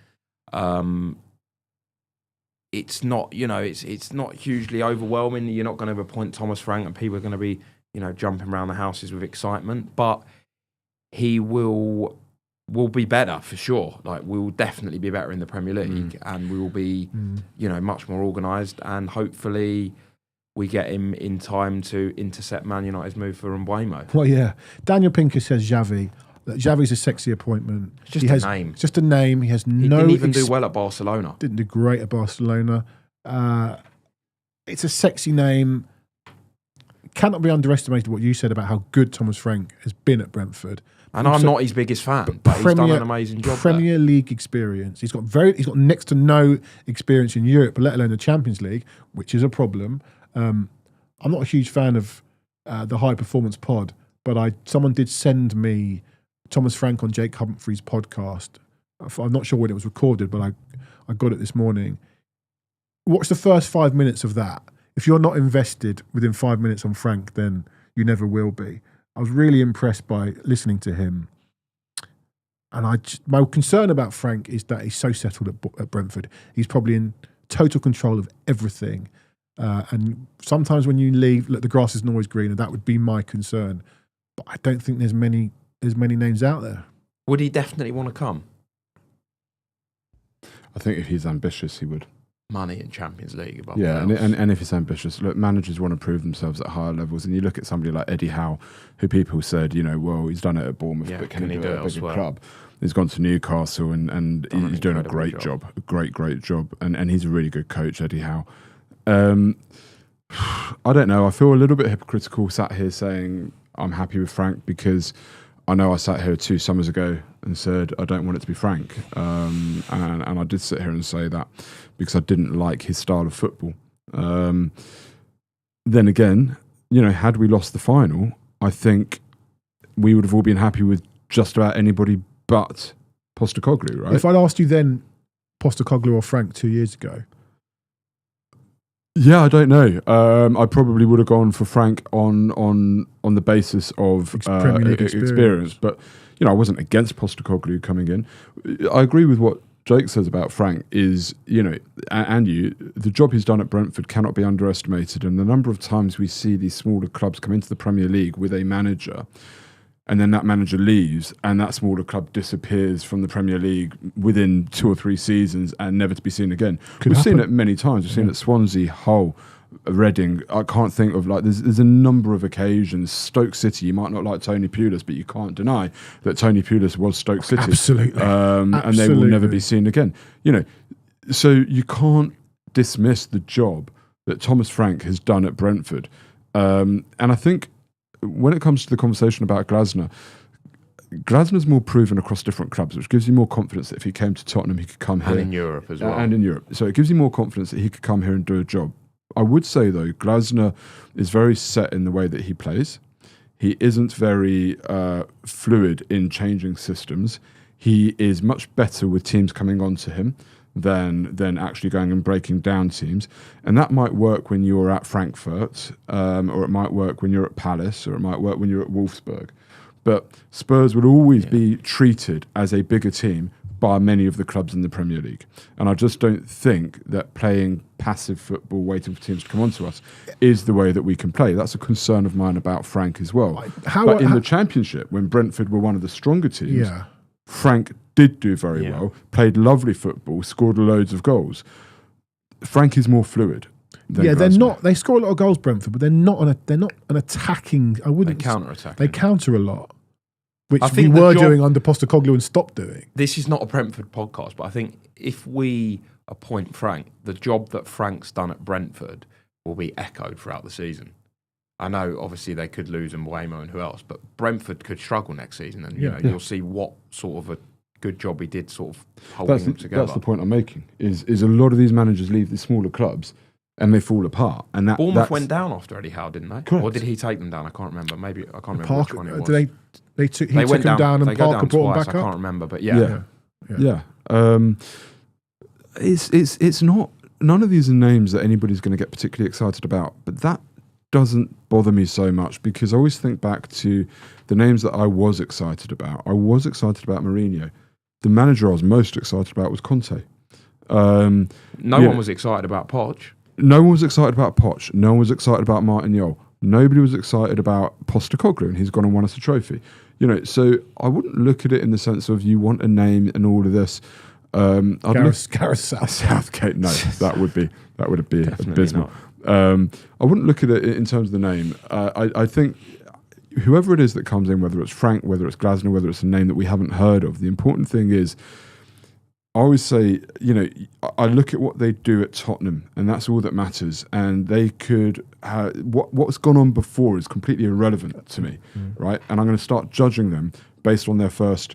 It's not, it's not hugely overwhelming. You're not going to appoint Thomas Frank and people are going to be, jumping around the houses with excitement. But he will be better for sure. Like, we will definitely be better in the Premier League and we will be, much more organised, and hopefully we get him in time to intercept Man United's move for Mbeumo. Well, yeah. Daniel Pinker says Xavi. Xavi's a sexy appointment. It's just a name. It's just a name. He has He didn't even do well at Barcelona. Didn't do great at Barcelona. It's a sexy name. Cannot be underestimated what you said about how good Thomas Frank has been at Brentford. And I'm not his biggest fan, but he's done an amazing job. Premier League experience. He's got next to no experience in Europe, let alone the Champions League, which is a problem. I'm not a huge fan of the High Performance Pod, but someone did send me Thomas Frank on Jake Humphrey's podcast. I'm not sure when it was recorded, but I got it this morning. Watch the first 5 minutes of that. If you're not invested within 5 minutes on Frank, then you never will be. I was really impressed by listening to him. And my concern about Frank is that he's so settled at Brentford. He's probably in total control of everything. And sometimes when you leave, look, the grass isn't always greener. That would be my concern. But I don't think there's many names out there. Would he definitely want to come? I think if he's ambitious, he would. Money in Champions League. Above and if he's ambitious, look, managers want to prove themselves at higher levels. And you look at somebody like Eddie Howe, who people said, well, he's done it at Bournemouth, but can he do it at a bigger club? He's gone to Newcastle and he's doing a great job. A great job. And he's a really good coach, Eddie Howe. I don't know. I feel a little bit hypocritical sat here saying I'm happy with Frank, because I know I sat here 2 summers ago and said I don't want it to be Frank. And I did sit here and say that because I didn't like his style of football. Then again, had we lost the final, I think we would have all been happy with just about anybody but Postecoglou, right? If I'd asked you then Postecoglou or Frank 2 years ago, yeah, I don't know. I probably would have gone for Frank on the basis of Premier League experience. But I wasn't against Postecoglou coming in. I agree with what Jake says about Frank. Is the job he's done at Brentford cannot be underestimated. And the number of times we see these smaller clubs come into the Premier League with a manager and then that manager leaves, and that smaller club disappears from the Premier League within 2 or 3 seasons and never to be seen again. We've seen it many times. We've seen it at Swansea, Hull, Reading. I can't think of there's a number of occasions. Stoke City, you might not like Tony Pulis, but you can't deny that Tony Pulis was Stoke City. Absolutely. And they will never be seen again. So you can't dismiss the job that Thomas Frank has done at Brentford. And I think when it comes to the conversation about Glasner's more proven across different clubs, which gives you more confidence that if he came to Tottenham, he could come here. And in Europe as well. And in Europe. So it gives you more confidence that he could come here and do a job. I would say, though, Glasner is very set in the way that he plays. He isn't very fluid in changing systems. He is much better with teams coming onto him than actually going and breaking down teams. And that might work when you're at Frankfurt, or it might work when you're at Palace, or it might work when you're at Wolfsburg. But Spurs will always be treated as a bigger team by many of the clubs in the Premier League. And I just don't think that playing passive football, waiting for teams to come onto us, is the way that we can play. That's a concern of mine about Frank as well. But in the Championship, when Brentford were one of the stronger teams, Frank did do very well, played lovely football, scored loads of goals. Frank is more fluid. They're not. They score a lot of goals, Brentford, but they're not an attacking. I wouldn't. They counter-attack. They counter a lot, which we were doing under Postecoglou and stopped doing. This is not a Brentford podcast, but I think if we appoint Frank, the job that Frank's done at Brentford will be echoed throughout the season. I know, obviously, they could lose Mbeumo and who else, but Brentford could struggle next season, and you'll see what sort of a good job he did, sort of holding them together. That's the point I'm making. Is a lot of these managers leave the smaller clubs and they fall apart. And Bournemouth went down after Eddie Howe, didn't they? Correct. Or did he take them down? I can't remember. Maybe I can't remember which one it was. He took them down and Parker brought them back up. I can't remember, but yeah. It's not. None of these are names that anybody's going to get particularly excited about, but that doesn't bother me so much because I always think back to the names that I was excited about. I was excited about Mourinho. The manager I was most excited about was Conte. No one was excited about Poch. No one was excited about Poch. No one was excited about Martin Jol. Nobody was excited about Postecoglou, and he's gone and won us a trophy. So I wouldn't look at it in the sense of you want a name and all of this. Gareth Southgate. No, that would be abysmal. I wouldn't look at it in terms of the name. I think whoever it is that comes in, whether it's Frank, whether it's Glasner, whether it's a name that we haven't heard of, the important thing is, I always say, I look at what they do at Tottenham, and that's all that matters. And they could, what's gone on before is completely irrelevant to me, right? And I'm going to start judging them based on their first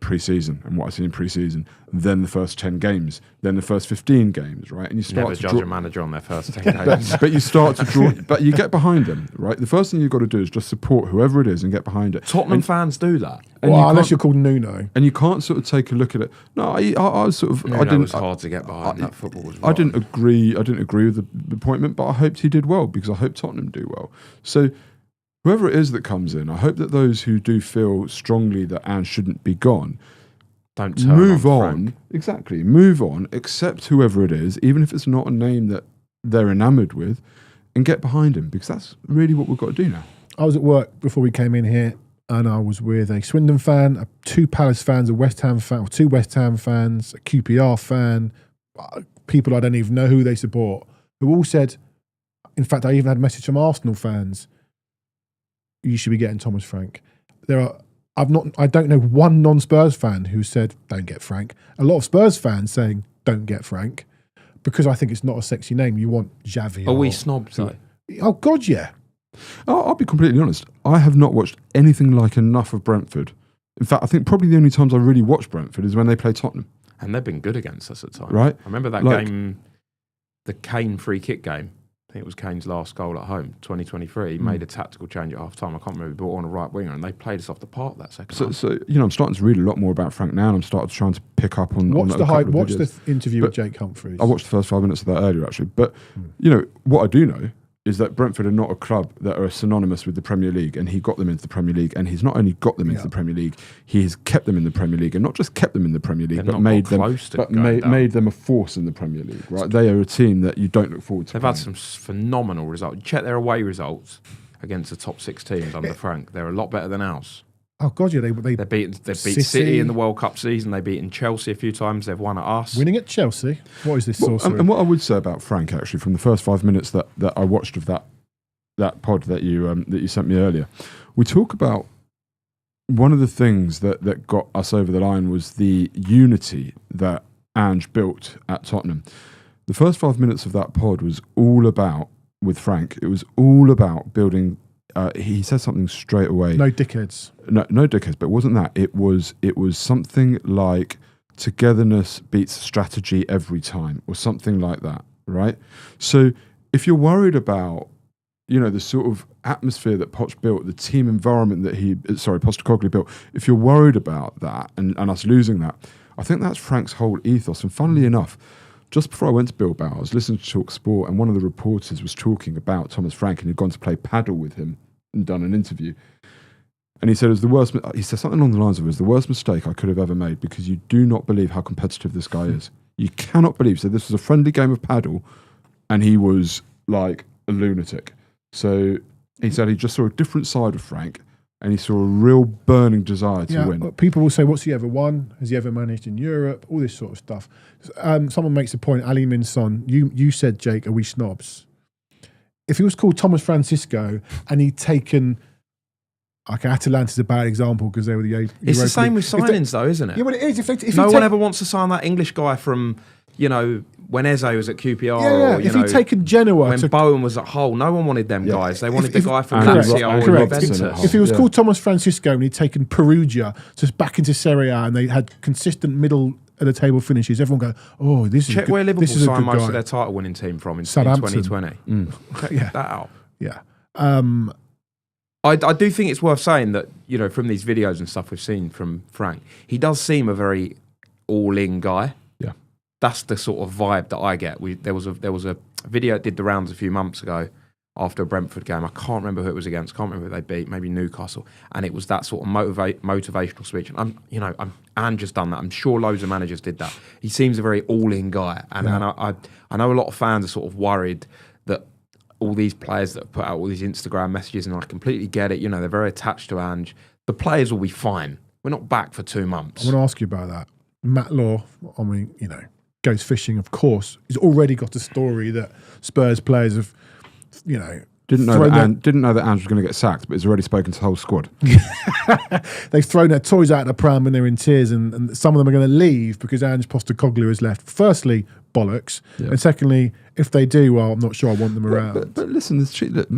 pre-season and what I've seen in pre-season, then the first 10 games, then the first 15 games, right? And you start never to judge a manager on their first 10 games. but you start to draw, but you get behind them, right? The first thing you've got to do is just support whoever it is and get behind it. Tottenham fans do that. Unless you're called Nuno. And you can't sort of take a look at it. No, I was sort of... Nuno was hard to get behind. That football was I didn't agree with the appointment, but I hoped he did well because I hope Tottenham do well. So whoever it is that comes in, I hope that those who do feel strongly that Ange shouldn't be gone, don't turn move on. Frank. Exactly. Move on, accept whoever it is, even if it's not a name that they're enamoured with, and get behind him, because that's really what we've got to do now. I was at work before we came in here, and I was with a Swindon fan, 2 Palace fans, a West Ham fan, 2 West Ham fans, a QPR fan, people I don't even know who they support, who all said, in fact, I even had a message from Arsenal fans, you should be getting Thomas Frank. I don't know one non-Spurs fan who said, don't get Frank. A lot of Spurs fans saying, don't get Frank, because I think it's not a sexy name. You want Xavi. Are we snobs, though? Oh, God, yeah. I'll be completely honest. I have not watched anything like enough of Brentford. In fact, I think probably the only times I really watched Brentford is when they play Tottenham. And they've been good against us at times. Right. I remember that game, the Kane free kick game. I think it was Kane's last goal at home, 2023. He made a tactical change at half-time. I can't remember. He brought on a right winger, and they played us off the park that second half. So I'm starting to read a lot more about Frank now, and I'm starting to trying to pick up on. Watch the interview with Jake Humphries. I watched the first 5 minutes of that earlier, actually. But what I do know is that Brentford are not a club that are synonymous with the Premier League, and he got them into the Premier League, and he's not only got them into the Premier League, he has kept them in the Premier League, and not just kept them in the Premier League, but made them a force in the Premier League. Right? They are a team that you don't look forward to. They've had some phenomenal results. Check their away results against the top 6 teams under Frank. They're a lot better than ours. Oh God, yeah, they They beat City. City in the World Cup season. They've beaten Chelsea a few times. They've won at us. winning at Chelsea. What is this Well, sorcery? and what I would say about Frank, actually, from the first 5 minutes that I watched of that pod that you sent me earlier, we talk about one of the things that got us over the line was the unity that Ange built at Tottenham. The first 5 minutes of that pod was all about, with Frank, it was all about building. He said something straight away. No dickheads. No dickheads, but it wasn't that. It was something like togetherness beats strategy every time, or something like that, right? So if you're worried about, the sort of atmosphere that Poch built, the team environment that Postecoglou built, if you're worried about that and us losing that, I think that's Frank's whole ethos. And funnily enough, just before I went to Bilbao, I was listening to Talk Sport, and one of the reporters was talking about Thomas Frank, and he'd gone to play paddle with him and done an interview. And he said it was the worst. He said something along the lines of, "It was the worst mistake I could have ever made, because you do not believe how competitive this guy is. You cannot believe." So this was a friendly game of paddle, and he was like a lunatic. So he said he just saw a different side of Frank, and he saw a real burning desire to win. But people will say, what's he ever won? Has he ever managed in Europe? All this sort of stuff. Someone makes a point, Ali Minson, you said, Jake, are we snobs? If he was called Thomas Francisco and he'd taken, like Atalanta's a bad example because they were the It's the same with signings, though, isn't it? Yeah, well, it is. If no one ever wants to sign that English guy from, when Eze was at QPR. Yeah, or, if he'd taken Genoa when Bowen was at Hull, no one wanted them guys. They wanted the guy from Lazio or correct. Juventus. If he was called Thomas Francisco and he'd taken Perugia just back into Serie A and they had consistent middle of the table finishes, everyone go, "Oh, this is Check good. where Liverpool This is a signed good most guy." of their title winning team from in Southampton. 2020. Check that out. Yeah. I do think it's worth saying that, from these videos and stuff we've seen from Frank, he does seem a very all-in guy. Yeah. That's the sort of vibe that I get. There was a video that did the rounds a few months ago after a Brentford game. I can't remember who it was against. Can't remember who they beat. Maybe Newcastle. And it was that sort of motivational speech. And Ange has done that. I'm sure loads of managers did that. He seems a very all-in guy. And I know a lot of fans are sort of worried that all these players that have put out all these Instagram messages, and I completely get it. They're very attached to Ange. The players will be fine. We're not back for 2 months. I want to ask you about that. Matt Law, goes fishing, of course. He's already got a story that Spurs players have, Didn't know that Ange was going to get sacked, but he's already spoken to the whole squad. They've thrown their toys out of the pram when they're in tears, and some of them are going to leave because Ange Postecoglou has left. Firstly, bollocks. Yeah. And secondly, if they do, well, I'm not sure I want them around. But listen,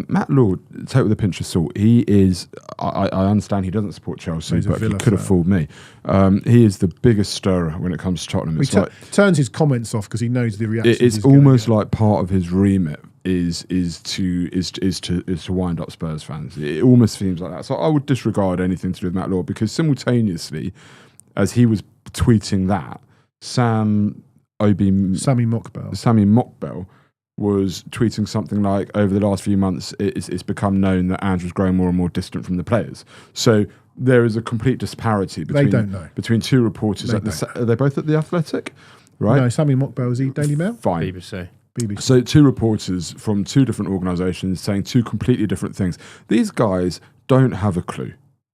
Matt Law, take it with a pinch of salt. He is, I understand he doesn't support Chelsea, He's a but he Villa could have fan. fooled me. He is the biggest stirrer when it comes to Tottenham. He turns his comments off because he knows the reaction. It's almost like part of his remit is to wind up Spurs fans. It almost seems like that. So I would disregard anything to do with Matt Law, because simultaneously, as he was tweeting that, Sammy Mockbell was tweeting something like, over the last few months, it's become known that Ange was growing more and more distant from the players. So there is a complete disparity between two reporters. Are they both at The Athletic? Right? No, Sammy Mockbell, is he Daily Mail? Fine. BBC. So two reporters from two different organisations saying two completely different things. These guys don't have a clue,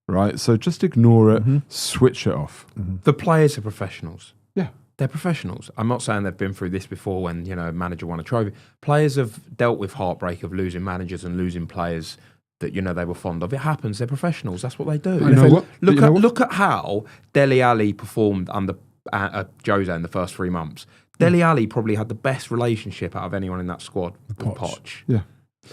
right? So just ignore it, switch it off. The players are professionals. Yeah. They're professionals. I'm not saying they've been through this before when, a manager won a trophy. Players have dealt with heartbreak of losing managers and losing players that, they were fond of. It happens. They're professionals. That's what they do. Look at how Dele Alli performed under Jose in the first 3 months. Dele Alli probably had the best relationship out of anyone in that squad with Poch. Yeah.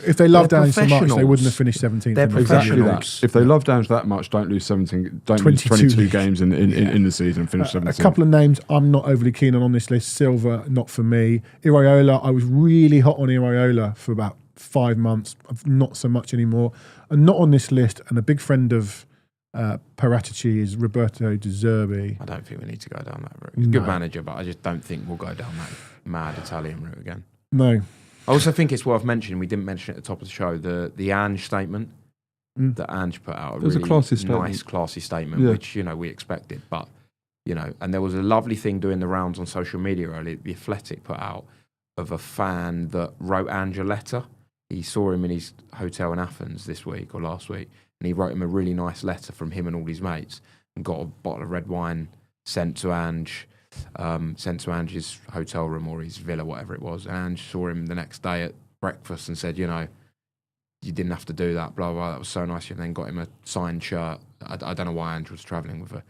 If they loved They're Ange so much, they professionals. wouldn't have finished 17th. They're Exactly professionals. that. If they loved Ange that much, don't lose 22 games in the season and finish 17th. A couple of names I'm not overly keen on this list. Silva, not for me. Iraola, I was really hot on Iraola for about 5 months. Not so much anymore. And not on this list, and a big friend of Paratici is Roberto De Zerbi. I don't think we need to go down that route. He's a good manager, but I just don't think we'll go down that mad Italian route again. No. I also think it's worth mentioning, we didn't mention it at the top of the show, the Ange statement that Ange put out. It was a classy statement. Nice, classy statement, Yeah. which, we expected. But, and there was a lovely thing doing the rounds on social media earlier, The Athletic put out, of a fan that wrote Ange a letter. He saw him in his hotel in Athens this week or last week, and he wrote him a really nice letter from him and all his mates, and got a bottle of red wine sent to Ange, sent to Ange's hotel room or his villa, whatever it was. And Ange saw him the next day at breakfast and said, you didn't have to do that, blah, blah, that was so nice. And then got him a signed shirt. I don't know why Ange was travelling with a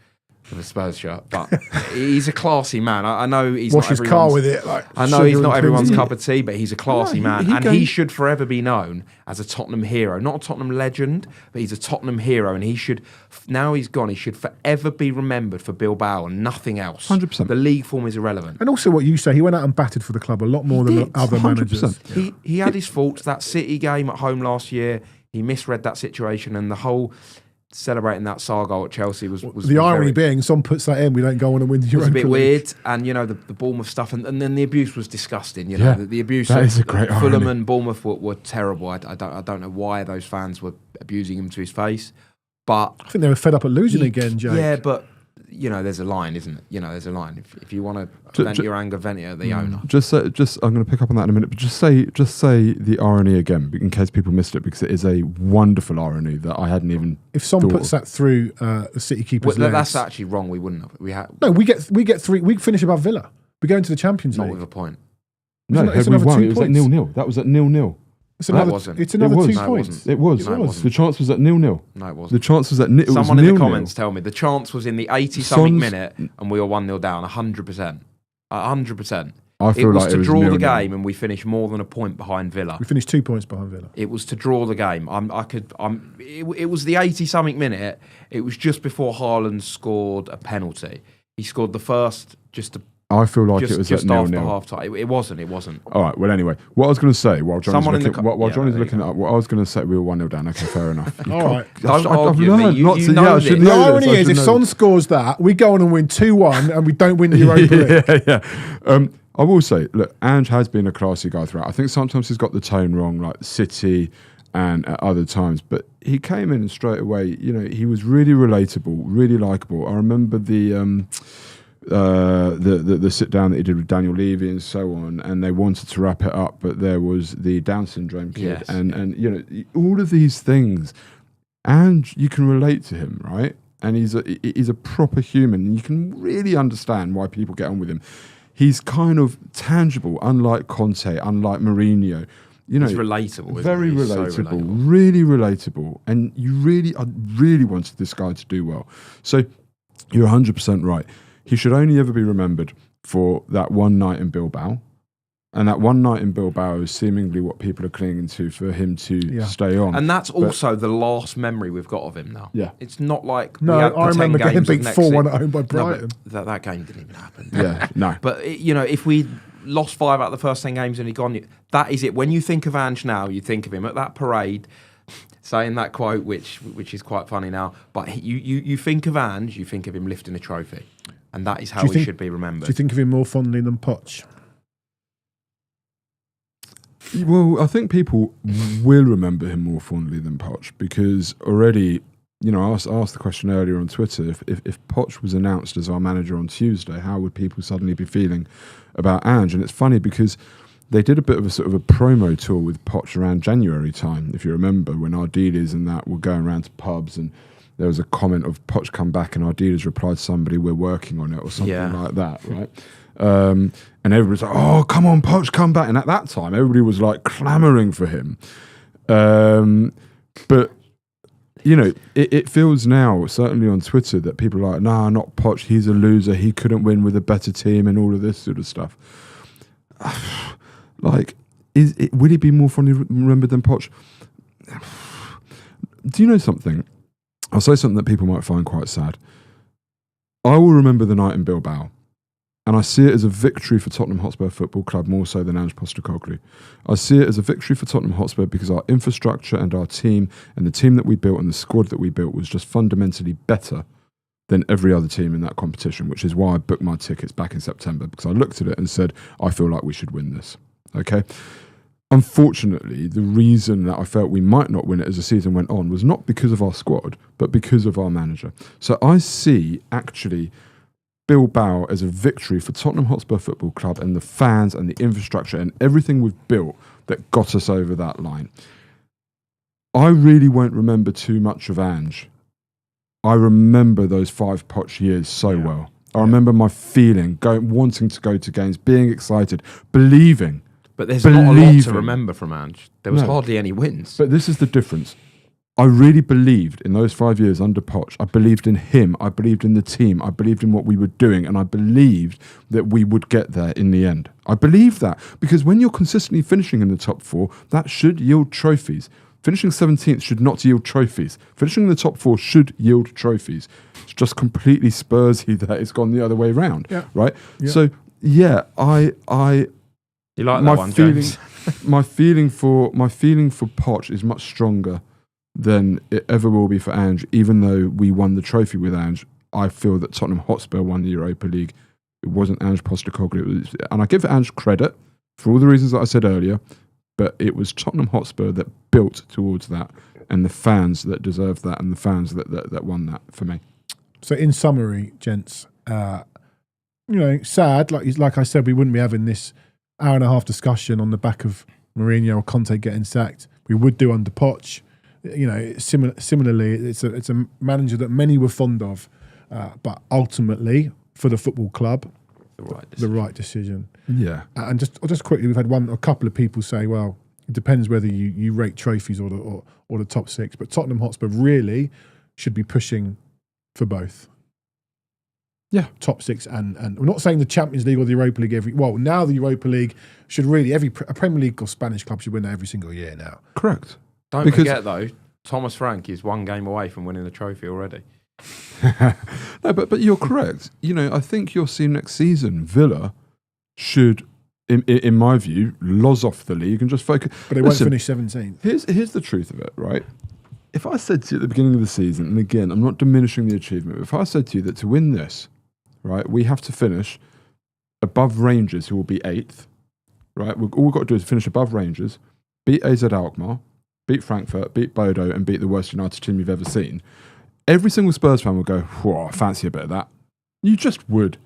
Spurs shirt, but he's a classy man. I know he's Wash not his everyone's, car with it. Like I know he's sugar not and everyone's crimson. cup of tea, but he's a classy man, and he should forever be known as a Tottenham hero, not a Tottenham legend, but he's a Tottenham hero, and he should. Now he's gone. He should forever be remembered for Bilbao and nothing else. 100%. The league form is irrelevant. And also, what you say, he went out and batted for the club a lot more than did, other 100%. managers. He had his faults. That City game at home last year, he misread that situation, and the whole celebrating that Sarr goal at Chelsea was The irony being, Son puts that in, we don't go on and win the It was Europa a bit League. weird, and the Bournemouth stuff, and then the abuse was disgusting. The abuse. that of is a great Fulham irony. and Bournemouth were terrible. I don't know why those fans were abusing him to his face, but I think they were fed up at losing again, Jake. yeah, but there's a line, isn't it? There's a line. If you want to vent your anger, vent it at the owner. Just I'm going to pick up on that in a minute, but just say the irony again, in case people missed it, because it is a wonderful irony that I hadn't even. If Son thought puts of. that through the City keeper's legs, That's actually wrong. We wouldn't have. We had no, we get 3. We finish above Villa. We go into the Champions not League. with a point. No, It's we another won. 2 It was at points. 0-0. That was at 0-0. It's No, it another. wasn't. It's another It was. 2 No, it points. wasn't. It was. No, it wasn't. The chance was at 0-0. No, it wasn't. The chance was at it was Someone in the 0-0. comments tell me the chance was in the 80-something Son's- minute, and we were 1-0 down. 100%. 100%. I It feel was like to it was draw 0-0. the game, and we finished more than a point behind Villa. We finished 2 points behind Villa. It was to draw the game. It was the 80-something minute. It was just before Haaland scored a penalty. He scored the first I feel like it was at just after 0-0. half time. It wasn't. All right. Well, anyway, what I was going to say while Johnny's Someone in the looking, co- while yeah, Johnny's there you looking go. up, what I was going to say, we were 1-0 down. Okay, fair enough. All right. Don't argue with me. learned not You to. know Yeah, I this. should The know irony this. I is, should if know Son this. scores that, we go on and win 2-1, and we don't win the Europa League. yeah. I will say, look, Ange has been a classy guy throughout. I think sometimes he's got the tone wrong, like City and at other times. But he came in and straight away, he was really relatable, really likable. I remember the sit down that he did with Daniel Levy and so on, and they wanted to wrap it up, but there was the Down syndrome kid, Yes. and all of these things. And you can relate to him, right? And he's a proper human, and you can really understand why people get on with him. He's kind of tangible, unlike Conte, unlike Mourinho. He's relatable. Isn't Very he? He's relatable, so relatable. really relatable, and I really wanted this guy to do well. So you're 100% right. He should only ever be remembered for that one night in Bilbao, and that one night in Bilbao is seemingly what people are clinging to for him to stay on. And that's also the last memory we've got of him now. Yeah. It's not like No, we had I the 10 remember getting games of beat next 4-1 season. at home by No, Brighton. but that game didn't even happen. Yeah, no. But if we lost 5 out of the first 10 games and he'd gone, that is it. When you think of Ange now, you think of him at that parade saying that quote, which is quite funny now. But you think of Ange, you think of him lifting a trophy, and that is how he should be remembered. Do you think of him more fondly than Poch? Well, I think people will remember him more fondly than Poch because already, I asked the question earlier on Twitter, if Poch was announced as our manager on Tuesday, how would people suddenly be feeling about Ange? And it's funny because they did a bit of a sort of a promo tour with Poch around January time, if you remember, when our dealers and that were going around to pubs and there was a comment of Poch come back and our dealers replied to somebody, we're working on it or something like that, right? And everybody's like, oh, come on, Poch, come back. And at that time, everybody was like clamouring for him. But, it feels now, certainly on Twitter, that people are like, nah, not Poch, he's a loser. He couldn't win with a better team and all of this sort of stuff. Like, will he be more fondly remembered than Poch? Do you know something? I'll say something that people might find quite sad. I will remember the night in Bilbao. And I see it as a victory for Tottenham Hotspur Football Club more so than Ange Postecoglou. I see it as a victory for Tottenham Hotspur because our infrastructure and our team and the team that we built and the squad that we built was just fundamentally better than every other team in that competition, which is why I booked my tickets back in September because I looked at it and said, I feel like we should win this. Okay? Unfortunately, the reason that I felt we might not win it as the season went on was not because of our squad, but because of our manager. So I see actually Bilbao as a victory for Tottenham Hotspur Football Club and the fans and the infrastructure and everything we've built that got us over that line. I really won't remember too much of Ange. I remember those 5 Poch years so well. I remember my feeling, wanting to go to games, being excited, believing. But there's not a lot to remember from Ange. There was hardly any wins. But this is the difference. I really believed in those 5 years under Poch. I believed in him. I believed in the team. I believed in what we were doing. And I believed that we would get there in the end. I believe that. Because when you're consistently finishing in the top 4, that should yield trophies. Finishing 17th should not yield trophies. Finishing in the top 4 should yield trophies. It's just completely Spursy that it's gone the other way round. Yeah. Right? Yeah. So, yeah, You like that one, James? my feeling for Poch is much stronger than it ever will be for Ange. Even though we won the trophy with Ange, I feel that Tottenham Hotspur won the Europa League. It wasn't Ange Postecoglou. And I give Ange credit for all the reasons that I said earlier, but it was Tottenham Hotspur that built towards that, and the fans that deserved that, and the fans that won that for me. So in summary, gents, sad. Like I said, we wouldn't be having this hour and a half discussion on the back of Mourinho or Conte getting sacked. We would do under Poch. Similarly, it's a manager that many were fond of, but ultimately for the football club, the right decision. Yeah. And just quickly, we've had a couple of people say, well, it depends whether you rate trophies or the top 6, but Tottenham Hotspur really should be pushing for both. Yeah, top 6 and we're not saying the Champions League or the Europa League now the Europa League should really a Premier League or Spanish club should win that every single year now. Correct. Don't forget though, Thomas Frank is 1 game away from winning the trophy already. No, but you're correct. I think you'll see next season Villa should, in my view, loz off the league and just focus. But they won't finish 17th. Here's the truth of it, right? If I said to you at the beginning of the season, and again, I'm not diminishing the achievement, but if I said to you that to win this, right, we have to finish above Rangers, who will be 8th, right? All we've got to do is finish above Rangers, beat AZ Alkmaar, beat Frankfurt, beat Bodo, and beat the worst United team you've ever seen. Every single Spurs fan will go, whoa, I fancy a bit of that. You just would,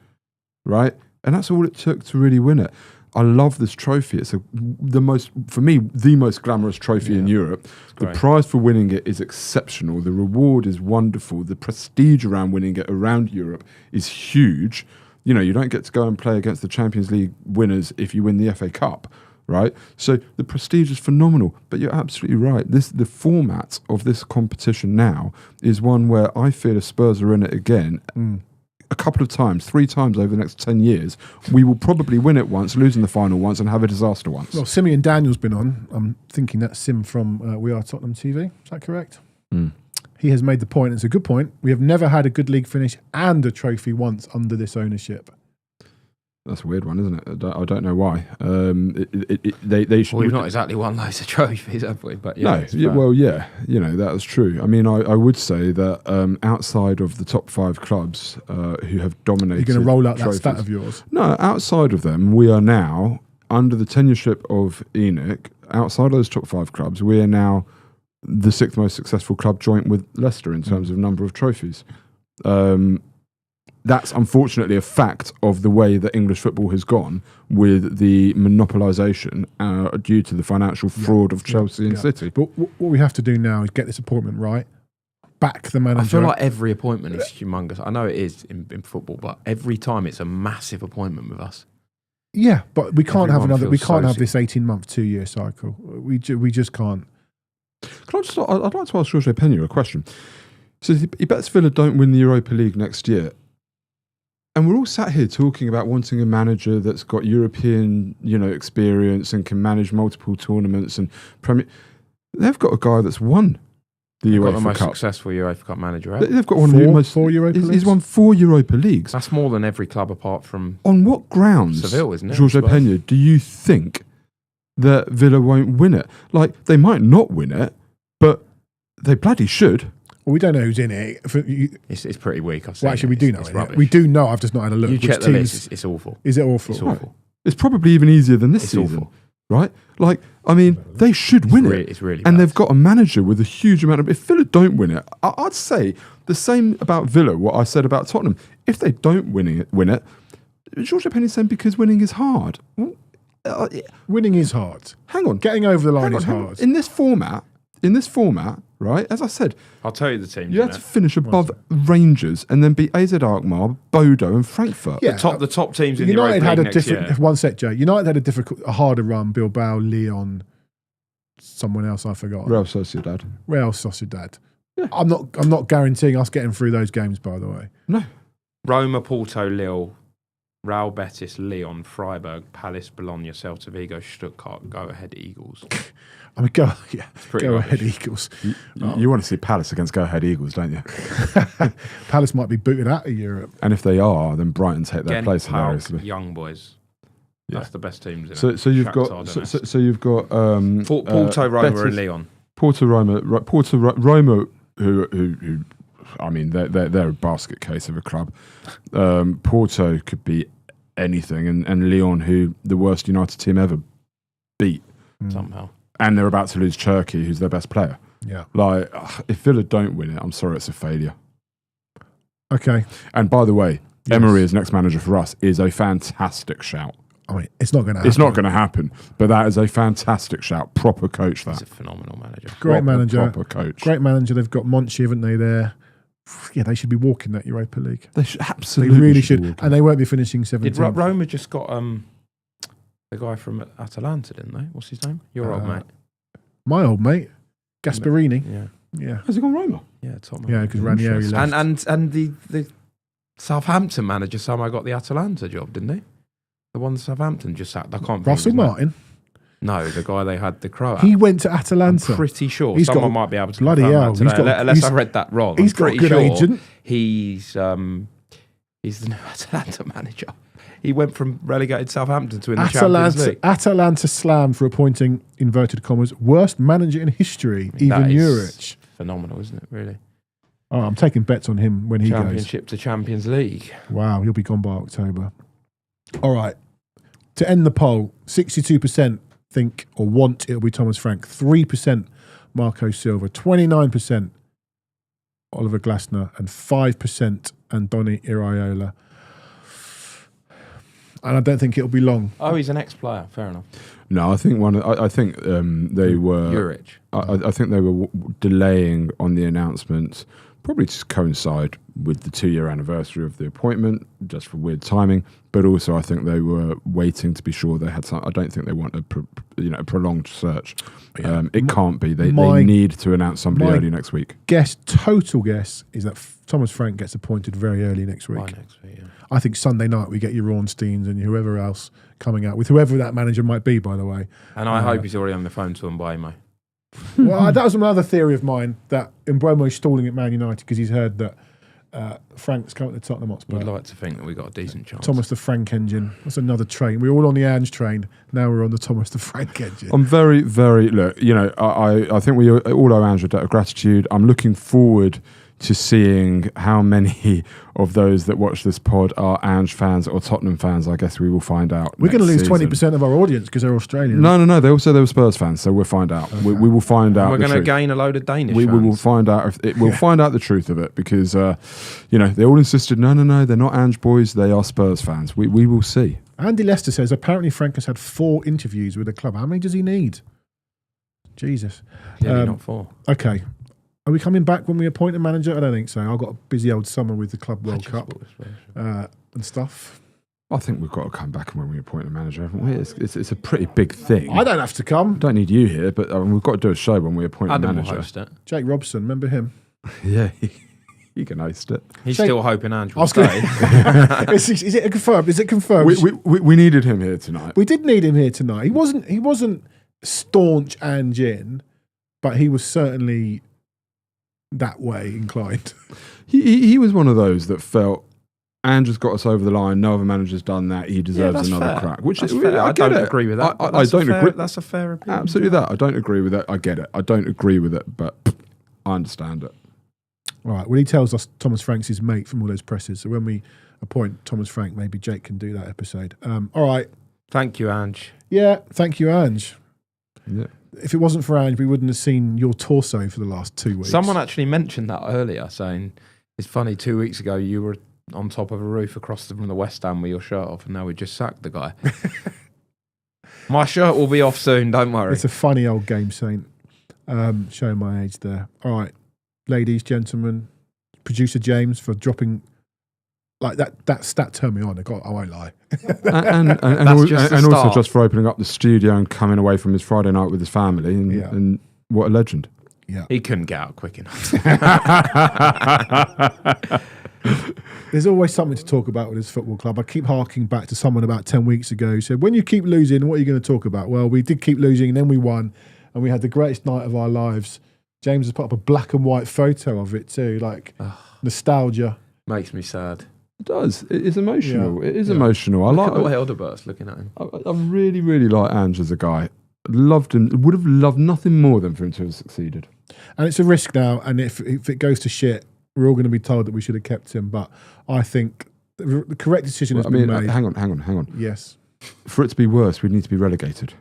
right? And that's all it took to really win it. I love this trophy. It's the most glamorous trophy in Europe. The prize for winning it is exceptional. The reward is wonderful. The prestige around winning it around Europe is huge. You don't get to go and play against the Champions League winners if you win the FA Cup, right? So the prestige is phenomenal. But you're absolutely right. The format of this competition now is one where I feel if Spurs are in it again, a couple of times, 3 times over the next 10 years, we will probably win it once, lose in the final once, and have a disaster once. Well, Simeon Daniel's been on. I'm thinking that's Sim from We Are Tottenham TV. Is that correct? He has made the point. It's a good point. We have never had a good league finish and a trophy once under this ownership. That's a weird one, isn't it? I don't know why. They should. Well, we've not exactly won loads of trophies, have we? But that's true. I mean, I would say that outside of the top 5 clubs who have dominated, you're going to roll out trophies, that stat of yours. No, outside of them, we are now under the tenureship of Enoch. Outside of those top 5 clubs, we are now the 6th most successful club, joint with Leicester in terms of number of trophies. That's unfortunately a fact of the way that English football has gone with the monopolisation due to the financial fraud of Chelsea and City. But what we have to do now is get this appointment right, back the manager. I feel like every appointment is humongous. I know it is in football, but every time it's a massive appointment with us. Yeah, but we can't Everyone have another. We feels can't so have this 18-month, 2-year cycle. We just can't. I'd like to ask Jorge Pena a question. So he bets Villa don't win the Europa League next year. And we're all sat here talking about wanting a manager that's got European, experience and can manage multiple tournaments and Premier. They've got a guy that's won the They've UEFA got the most Cup. Successful UEFA Cup manager ever. They've got one of the most 4 Europa Leagues. He's won 4 Europa Leagues. That's more than every club apart from. On what grounds, Seville, isn't it? Jorge Pena, do you think that Villa won't win it? Like, they might not win it, but they bloody should. Well, we don't know who's in it. It's pretty weak. I've seen Well, actually, we do know. It's It. rubbish. We do know. I've just not had a look. You Which check the teams- list. It's awful. Is it awful? It's awful. It's probably even easier than this It's season, awful. right? Like, I mean, they should win it. It's really and bad. they've got a manager with a huge amount of. If Villa don't win it, I'd say the same about Villa. What I said about Tottenham. If they don't win it, Jorge Pena's saying because winning is hard. Well, Winning is hard. hang on, Getting over the line is hang on. hard. In this format, in this format, right? As I said, I'll tell you the teams. you had to finish above Rangers and then beat AZ Alkmaar, Bodo, and Frankfurt. Yeah. The top teams in United the Europa had League a next different. year. One sec, Jay. United had a harder run. Bilbao, Lyon, someone else I forgot. Real Sociedad. Real Sociedad. I'm not guaranteeing us getting through those games. By the way, No. Roma, Porto, Lille, Real Betis, Lyon, Freiburg, Palace, Bologna, Celta Vigo, Stuttgart. Go ahead, Eagles. I mean, go pretty ahead, rubbish. Eagles. You want to see Palace against Go Ahead Eagles, don't you? Palace might be booted out of Europe. And if they are, then Brighton take their Again, place Pauk, hilariously. young boys. Yeah. That's the best teams in So it. you've Shakhtar got Donetsk. so you've got Porto, Roma, Betis, and Lyon. Porto, Roma, who I mean, they're a basket case of a club. Porto could be anything, and Lyon, who the worst United team ever beat, Somehow. and they're about to lose Cherki, who's their best player. Yeah. Like, if Villa don't win it, I'm sorry, it's a failure. Okay. And by the way, Yes. Emery as next manager for us is a fantastic shout. I mean, it's not going to happen. It's not going to happen, but that is a fantastic shout. Proper coach, He's that. a phenomenal manager. Great manager. Proper coach. Great manager. They've got Monchi, haven't they? There. Yeah, they should be walking that Europa League. They should, They absolutely really be should, walking. and they won't be finishing 17th. Did Roma just got the guy from Atalanta, didn't they? What's his name? Your old mate. My old mate, Gasperini. Yeah. Yeah, Has he gone Roma? Yeah, top man. yeah, because Ranieri left. And the Southampton manager somehow got the Atalanta job, didn't he? The one Southampton just sacked. I can't think Russell of his name. Martin. No, the guy they had, the Croat. He went to I'm Atalanta. pretty sure He's got- someone might be able to bloody confirm hell, that he's today, got- unless he's- I read that wrong. He's I'm got a pretty good sure agent. He's the new Atalanta manager. He went from relegated Southampton to in the Champions League. Atalanta slammed for appointing, inverted commas, worst manager in history, That even is Juric. phenomenal, isn't it? Really, Oh, I'm taking bets on him when he goes. Championship to Champions League. Wow, he'll be gone by October. All right. To end the poll, 62% think or want it'll be Thomas Frank, 3% Marco Silva, 29% Oliver Glasner, and 5% Andoni Iraola. And I don't think it'll be long. Oh, he's an ex-player. Fair enough. No, I think I think they were. Juric. I think they were delaying on the announcement, probably to coincide with the 2-year anniversary of the appointment, just for weird timing. But also, I think they were waiting to be sure they had some. I don't think they want a prolonged search. Yeah. It can't be. They my- need to announce somebody my- early next week. Total guess, is that Thomas Frank gets appointed very early next week. By next week, yeah. I think Sunday night we get your Ornsteins and whoever else coming out, with whoever that manager might be, by the way. And I hope he's already on the phone to Mbaimo. Well, that was another theory of mine, that Mbeumo's stalling at Man United because he's heard that Frank's coming to Tottenham Hotspur. We'd like to think that we got a decent chance. Thomas the Frank engine. That's another train. We're all on the Ange train. Now we're on the Thomas the Frank engine. I'm very, very look. I think we all owe Ange a debt of gratitude. I'm looking forward to seeing how many of those that watch this pod are Ange fans or Tottenham fans. I guess we will find out. We're going to next lose season. 20% of our audience because they're Australian. No. They also were Spurs fans, so we'll find out. Okay. We will find out. We're the going to truth. gain a load of Danish We fans. will find out. We'll find out the truth of it because they all insisted. No, they're not Ange boys. They are Spurs fans. We will see. Andy Lester says apparently Frank has had 4 interviews with the club. How many does he need? Jesus. Clearly not 4. Okay. Are we coming back when we appoint a manager? I don't think so. I've got a busy old summer with the Club World Cup and stuff. I think we've got to come back when we appoint a manager, haven't we? It's a pretty big thing. I don't have to come. don't need you here, but we've got to do a show when we appoint Adam a will manager. host it. Jake Robson, remember him? Yeah, he can host it. He's Shane- still hoping Ange I will was gonna- stay. is it confirmed? Is it confirmed? We needed him here tonight. We did need him here tonight. He wasn't staunch Ange in, but he was certainly that way inclined. He was one of those that felt Ange has got us over the line. No other manager's done that. He deserves that's another fair. crack. Which That's is, fair. I get don't it. agree with that. I That's don't a fair, agree. That's a fair opinion. Absolutely that. I don't agree with that. I get it. I don't agree with it, but I understand it. All right. Well, he tells us Thomas Frank's his mate from all those presses. So when we appoint Thomas Frank, maybe Jake can do that episode. All right. Thank you, Ange. Yeah. Thank you, Ange. Yeah. If it wasn't for Ange, we wouldn't have seen your torso for the last 2 weeks. Someone actually mentioned that earlier, saying it's funny. 2 weeks ago, you were on top of a roof across from the West Ham with your shirt off, and now we just sacked the guy. My shirt will be off soon. Don't worry. It's a funny old game, Saint. Showing my age there. All right, ladies, gentlemen, producer James for dropping like that stat turned me on. I won't lie. and also just for opening up the studio and coming away from his Friday night with his family. And what a legend. Yeah, he couldn't get out quick enough. There's always something to talk about with this football club. I keep harking back to someone about 10 weeks ago who said, when you keep losing, what are you going to talk about? Well, we did keep losing and then we won and we had the greatest night of our lives. James has put up a black and white photo of it too, like nostalgia. Makes me sad. It does. It is emotional. Yeah. It is emotional. Look at the way Elderbert's looking at him. I really, really like Ange as a guy. Loved him. Would have loved nothing more than for him to have succeeded. And it's a risk now. And if it goes to shit, we're all going to be told that we should have kept him. But I think the correct decision has been made. Hang on. Yes. For it to be worse, we'd need to be relegated.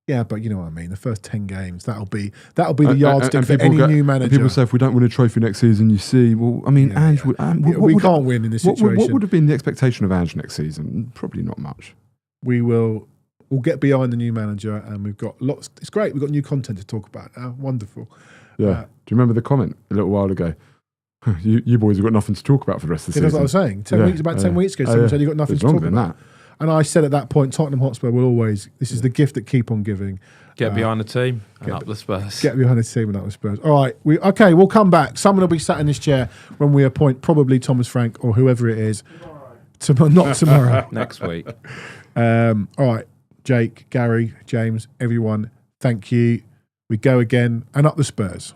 Yeah, but you know what I mean. The first 10 games, that'll be the yardstick for any new manager. People say if we don't win a trophy next season, you see. Well, I mean, Ange. We can't win in this situation. What would have been the expectation of Ange next season? Probably not much. We'll get behind the new manager, and we've got lots. It's great. We've got new content to talk about now. Wonderful. Yeah. Do you remember the comment a little while ago? You boys have got nothing to talk about for the rest of the season. That's what I was saying. 10 weeks ago, someone said you've got nothing to talk about. And I said at that point, Tottenham Hotspur will always. This is the gift that keep on giving. Get behind the team and up the Spurs. Get behind the team and up the Spurs. All right. We'll come back. Someone will be sat in this chair when we appoint probably Thomas Frank or whoever it is. Not tomorrow. Next week. All right. Jake, Gary, James, everyone, thank you. We go again and up the Spurs.